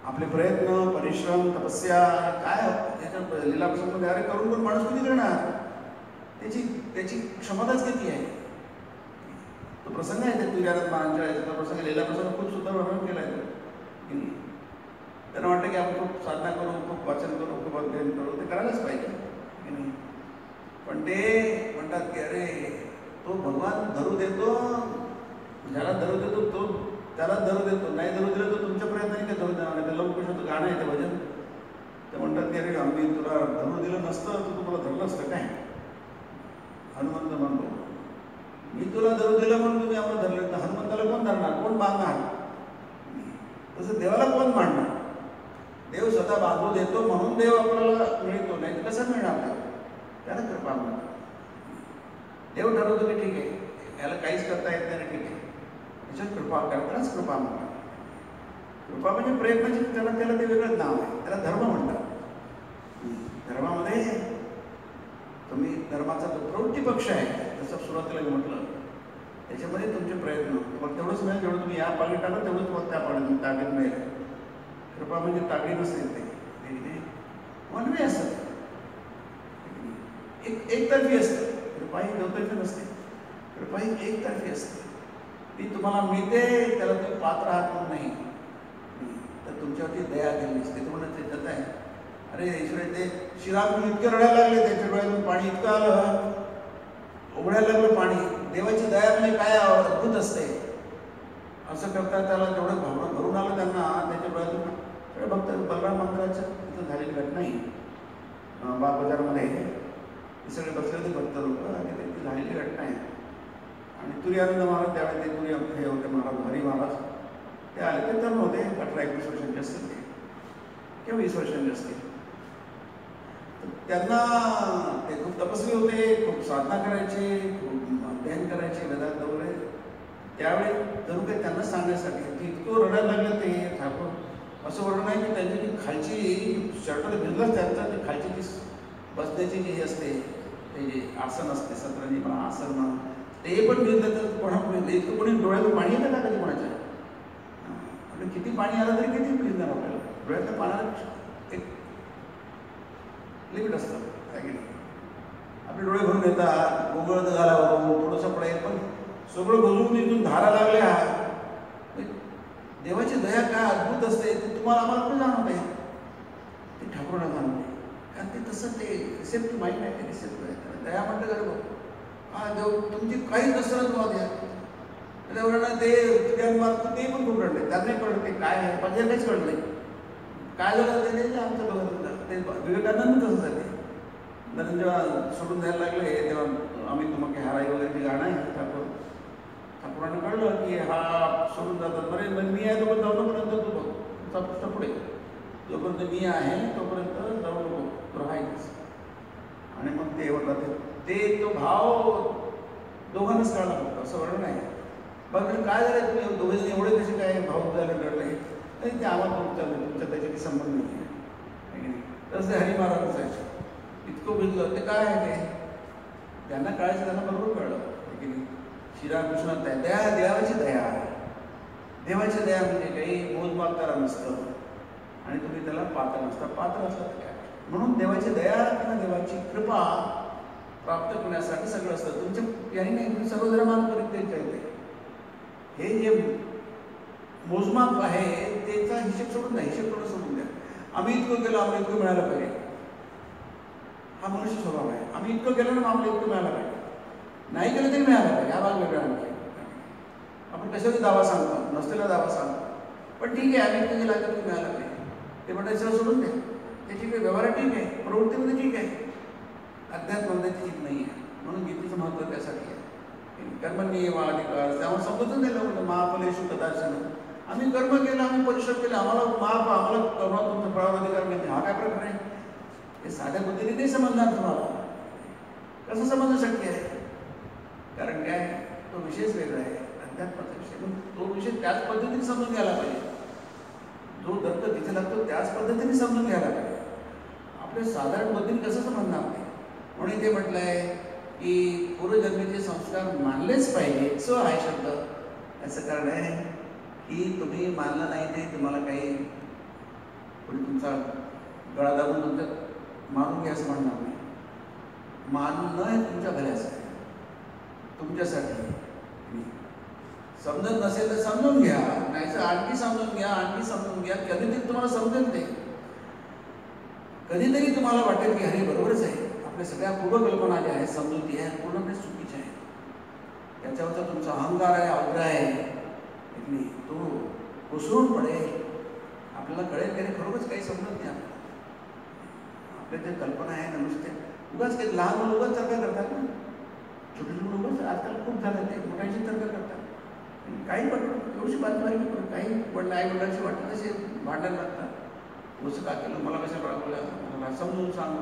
आपले प्रयत्न, परिश्रम, तपस्या काय याच्या लीलाप्रसंगामध्ये अरे करून पण माणूस किती करणार? त्याची क्षमताच किती आहे. तो प्रसंग आहे ते तुर्यानंद महाराजांच्या याचा प्रसंग, लीलाप्रसंग खूप सुंदर वर्णन केला आहे. त्यांना वाटतं की आपण खूप साधना करू, खूप वाचन करू, खूप अध्ययन करू, ते करायलाच पाहिजे. पण ते म्हणतात की अरे तो भगवान धरू देतो, ज्याला धरू देतो तो त्याला धरू देतो, नाही धरू दिलं तर तुमच्या प्रयत्नाने काय धरू देणार नाही. ते लवकुशाचं गाणं आहे ते भजन. ते म्हणतात की अरे आम्ही तुला धरू दिलं नसतं तर तुम्हाला धरलं असतं काय. हनुमंत म्हणतो मी तुला धरू दिलं म्हणून तुम्ही आम्हाला धरलं, तर हनुमंताला कोण धरणार, कोण बांधणार? तसं देवाला कोण मांडणार? देव स्वतः बांधू देतो म्हणून देव आपल्याला मिळतो, नाही तर कसं मिळणार देव? त्याला कृपा म्हणतात. देव ठरवतो की ठीक आहे याला काहीच करता येत नाही, ठीक आहे त्याच्यात कृपा करतानाच कृपा म्हणतात. कृपा म्हणजे प्रयत्नाची, त्याला ते वेगळंच नाव आहे, त्याला धर्म म्हणतात. धर्मामध्ये तुम्ही धर्माचा जो प्रवृत्ती पक्ष आहे जसं सुरुवातीला मी म्हटलं त्याच्यामध्ये तुमचे प्रयत्न मग तेवढंच मिळेल जेवढं तुम्ही या पाळीत टाका तेवढंच मग त्या पाळीत ताकद मिळेल. कृपा म्हणजे ताकदी नसते, ते वनवे असतं, एकतर्फी असते. कृपा ही दोतर्फी नसते, कृपा ही एकतर्फी असते. ती तुम्हाला मिळते, त्याला तुम्ही पात्र आहात म्हणून नाही, तर तुमच्यावरती दया केली असते. तुम्हाला ते जात आहे अरे ईश्वर ते श्रीराम इतके रडायला लागले, त्याच्या डोळ्यातून पाणी इतकं आलं, उघडायला लागलं पाणी. देवाची दया म्हणजे काय अद्भुत असते. असं करता त्याला तेवढं भरून आलं त्यांना, त्याच्या डोळ्यातून भक्त बलराम मंदिराच्या तिथं झालेली घटना ही बागबाजारमध्ये सगळे बसले होते भक्त लोक आणि त्यांची झालेली घटना आहे. आणि तुर्यानंद महाराज त्यावेळी ते तुर्य हे होते महाराज हरी महाराज ते आले, ते तरुण होते, 18-21 वर्षांचे असतील ते किंवा 20 वर्षांचे असतील. त्यांना ते खूप तपस्वी होते, खूप साधना करायचे, खूप अध्ययन करायचे वेदांत वगैरे. त्यावेळी जरूर काही त्यांना सांगण्यासाठी ते इतकं रडायला लागलं ते ठाकूर. असं वर्णन आहे की त्यांची जी खालची शर्ट भिजलंच त्यांचं, ते खालची जी बसण्याची जी असते ते जे आसन असते, सतरंजी म्हणा आसन म्हणा, ते पण भिजलं तर कोणापर्यंत इतकं कोणी डोळ्यातून पाणी येतं का कधी कोणाच्या? आपण किती पाणी आलं तरी किती भिजणार आपल्याला? डोळ्यातल्या पाण्याला एक लिमिट असतं आहे की नाही. आपले डोळे भरून येतात, गोगळत घालावं थोडंसं पडेल, पण सगळं भरून इथून धारा लागल्या. देवाची दया काय अद्भुत असते ते तुम्हाला आम्हाला पण जाणवत आहे, ते ठाकूरांना जाणवते. कारण ते तसं ते रिसेप्टिव्ह माइंड आहे, ते रिसेप्टिव्ह आहे. दया म्हटलं का बघ हा देव तुमची काही नसतं तुम्हाला द्या. त्याच्यावर ते मार्फत ते पण खूप रडले, त्यांनाही कळलं ते काय आहे, पण काहीच कळलं नाही काय झालं. ते आमचं दोघं ते विवेकानंद तसंच आहे. ते नंतर जेव्हा सोडून द्यायला लागले तेव्हा आम्ही तुम्हाला हाराई वगैरे जे गाणं आहे ठाकूरांना कळलं की हा सोडून जातात. बरे मी आहे तोपर्यंत जाऊ नकोपर्यंत तू बघ पुढे, जोपर्यंत मी आहे तोपर्यंत जाऊ नको राहायचं. आणि मग ते म्हणतात ते तो भाव दोघांनाच कळला फक्त, असं वर्णन आहे. बरं काय झालं तुम्ही दोघेजण एवढे कसे काय भाव झाले लढले, नाही ते आम्हाला तुमच्या त्याच्याशी संबंध नाही आहे. तसं हरी महाराज असायचं, इतकं भिजलं ते काय आहे ते त्यांना कळायचं, त्यांना बरोबर कळलं की नाही. श्रीरामकृष्ण दया, देवाची दया, देवाची दया म्हणजे काही मोजमाप करा नसतं आणि तुम्ही त्याला पात्र नसता, पात्र असतं काय. म्हणून देवाची दया किंवा देवाची कृपा प्राप्त करण्यासाठी सगळं असतं. तुमच्या याने नाही सर्व धर्मांपर्यंत येते. हे जे मोजमाप आहे त्याचा हिशेब सोडून नाही, हिशेब थोडं सोडून द्या. आम्ही इतकं केलं आम्हाला इतकं मिळालं पाहिजे, हा मनुष्य स्वभाव आहे. आम्ही इतकं केलं ना आम्हाला इतकं मिळालं पाहिजे, नाही केलं तरी मिळालं पाहिजे, हा भाग वेगळा आणखी. आपण कशाचा दावा सांगतो, नसलेला दावा सांगतो. पण ठीक आहे, आम्ही तुझी लागत मिळाला पाहिजे ते म्हणायचं सोडून द्या. ते ठीक आहे, व्यवहार ठीक आहे, प्रवृत्तीमध्ये ठीक आहे, अध्यात्मामध्ये ठीक नाही आहे. म्हणून गीतेचं महत्त्व त्यासाठी आहे. कर्मण्येवाधिकार त्यामुळे समजून दिलं म्हणजे महाफलेषु कदाचन. आम्ही कर्म केलं, आम्ही परिश्रम केले, आम्हाला आम्हाला कर्मात तुमचा फळावर अधिकार मिळते. हा काय प्रकार आहे? हे साध्या बुद्धीने नाही समजणार तुम्हाला. कसं समजणं शक्य आहे? कारण काय, तो विषयच वेगळा आहे, अध्यात्माचा विषय. पण तो विषय त्याच पद्धतीने समजून घ्यायला पाहिजे. जो दर्द तिथे लागतो त्याच पद्धतीने समजून घ्यायला पाहिजे. आपल्या साधारण बुद्धीने कसं समजणार नाही. म्हणून ते म्हटलं आहे की पूर्वजन्मीचे संस्कार मानलेच पाहिजे. सो आहे शब्द याचं कारण आहे की तुम्ही मानलं नाही ते तुम्हाला काही कोणी तुमचा गळा दाबून तुमच्या मारून घ्या असं म्हणणार नाही. मानणं हे तुमच्या भल्याचं आहे, तुमच्यासाठी. समजत नसेल तर समजून घ्या, नाही तर आणखी समजून घ्या, आणखी समजून घ्या. कधीतरी तुम्हाला समजेल ते. कधीतरी तुम्हाला वाटेल की अरे बरोबरच आहे, आपल्या सगळ्या पूर्वकल्पना ज्या आहेत, समजुती आहेत, पूर्णपणे चुकीच्या आहेत. त्याच्यावरचा तुमचा अहंकार आहे, आग्रह आहे, तो कोसळून पडेल. आपल्याला कळेल की खरोखरच काही समजत नाही. आपल्या ज्या कल्पना आहेत नुसते उगाच काही लहान मुलं उगाच चर्चा करतात ना. छोटे छोटे उगाच आजकाल खूप झालं ते मोठ्यांशी चर्चा करतात. काही पण एवढी बातमी काही वडील आई वडिलांशी वाटतं तसे भांडायला लागतात. असं का केलं, मला कशा रागवलं, समजून सांगू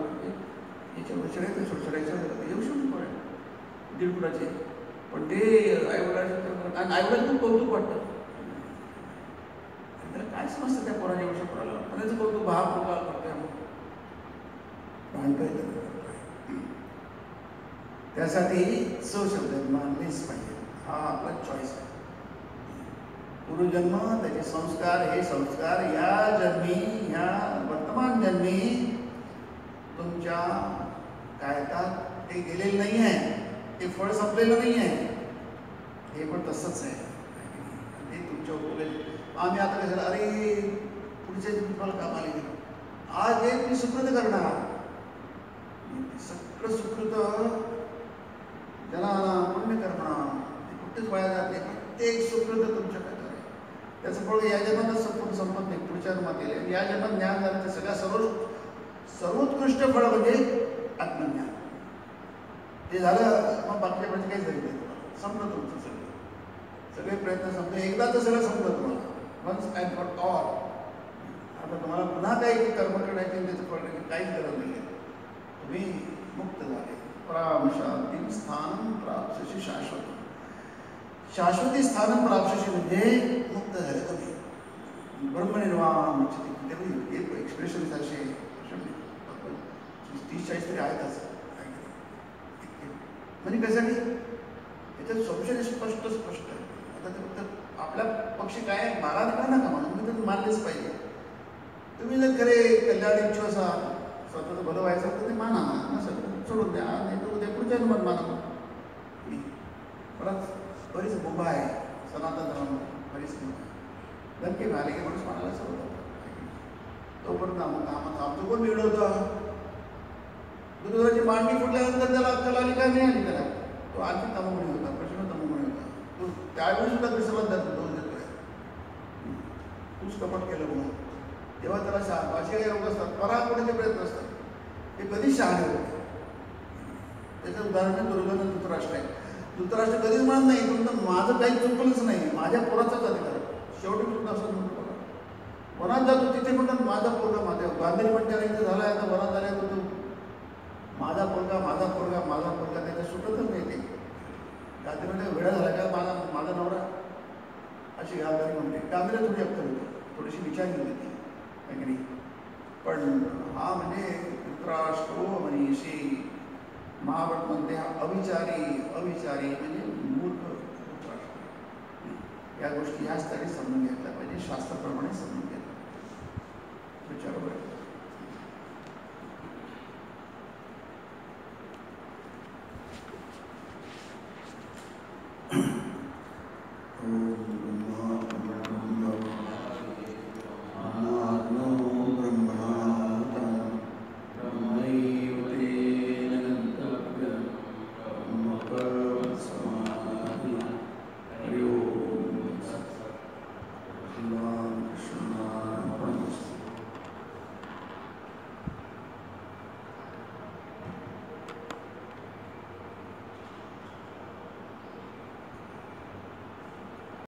याच्या विचारायचं छोट्याच्या येऊ शकतो पण दीडपुराचे. पण ते आईवडिलांचे आणि आईवडिलांचं खूप कौतुक वाटतं. त्याला काय समजतं त्या पोराच्या वर्षा पोराला, पण त्याचं कौतुक भाव पोका करतोय भांडतोय. त्यासाठी सो शब्द मानलेच पाहिजे. हा आपला चॉईस आहे. पूर्वजन्म त्याचे संस्कार, हे संस्कार या जन्मी, या वर्तमान जन्मी तुमच्या कायतात ते गेलेलं नाही आहे, ते फळ संपलेलं नाही आहे. हे पण तसंच आहे, ते तुमच्या उपयोगी. आम्ही आता काय झालं, अरे पुढच्या तुम्हाला कामाला गेलो, आज एक मी सुकृत करणार. सगळं सुकृत ज्याला पुण्य करणार ते कुठेच वाया जात नाही. प्रत्येक सुकृत तुमच्याकडे आहे. त्याचं फळ या जन्मातच संपूर्ण संपत नाही, पुढच्या जन्मात येईल. या जन्मात ज्ञान झालं ते सगळ्या सर्वोत्कृष्ट फळ म्हणजे आत्मज्ञान. ते झालं मग बाकीच्या म्हणजे काहीच झालं नाही. तुम्हाला संपलं तुमचं सगळे प्रयत्न संपले. एकदा तर सगळं संपलं तुम्हाला, वन्स अँड फॉर ऑल. आता तुम्हाला पुन्हा काही कर्म करण्याची त्याचं फळ काहीच गरज नाही आहे. तुम्ही मुक्त झाले. परामशांती स्थान प्राप्तशी शाश्वत. शाश्वती स्थान प्राप्तशी म्हणजे मुक्त झाले तुम्ही. ब्रह्मनिर्वाण एक एक्सप्रेशन असे 30-40 तरी आहेतच. म्हणजे कशासाठी याच्यात सोल्युशन स्पष्ट आहे. आता ते फक्त आपल्या पक्षी काय मला कळा नका म्हणून मी तर मानलेच पाहिजे. तुम्ही जर खरे कल्याण इच्छू असाल, स्वतःचं भलं व्हायचं तर ते माना, नसेल सोडून द्या. नाही तर उद्या पुढच्या जन्मात माना. परत बरीच मुभा आहे सनातन धर्म, बरीच धमकी मिळाली की माणूस मानायला सुरू होतं. तोपर्यंत आमचं कोण लिहिलं होतं? दुर्योधनाची मांडणी फुटल्यानंतर त्याला अक्कल आली काय नाही आली त्याला? तो आणखी तमोगुणी होता, प्रचंड तमोगुणी होता. तो त्यावेळी सुद्धा कृष्णाला दोष देतोय, तूच कपट केलं म्हणून. तेव्हा त्याला असे लोक असतात, पराकोटीचे प्रयत्न असतात, ते कधीच शहाणे होते. त्याचं उदाहरण दुर्योधन धृतराष्ट्र आहे. धृतराष्ट्र कधीच म्हणत नाही तुमचं माझं काही चुकलंच नाही, माझ्या पोराचाच अधिकार. शेवटी सुद्धा असं म्हणतो बघा, वनात जातो तिथे म्हणतात माझा पोरगा माझ्या. गांधी म्हणते इथं झाला आता वनात झाल्या तर तू माझा पोरगा त्याच्या सुटतच नाही. ते गांधी म्हणते वेळा झाला का माझा नवरा, अशी गांधारी म्हणते. गांधीला थोडी अक्कल होती, थोडीशी विचारली होती नाही. पण हा म्हणजे धृतराष्ट्र मनीषी महाभारतमध्ये हा अविचारी म्हणजे मूर्ख धृतराष्ट्र. या गोष्टी याच तरी समजून घेतल्या पाहिजे, शास्त्राप्रमाणे समजून घेतल्या. विचार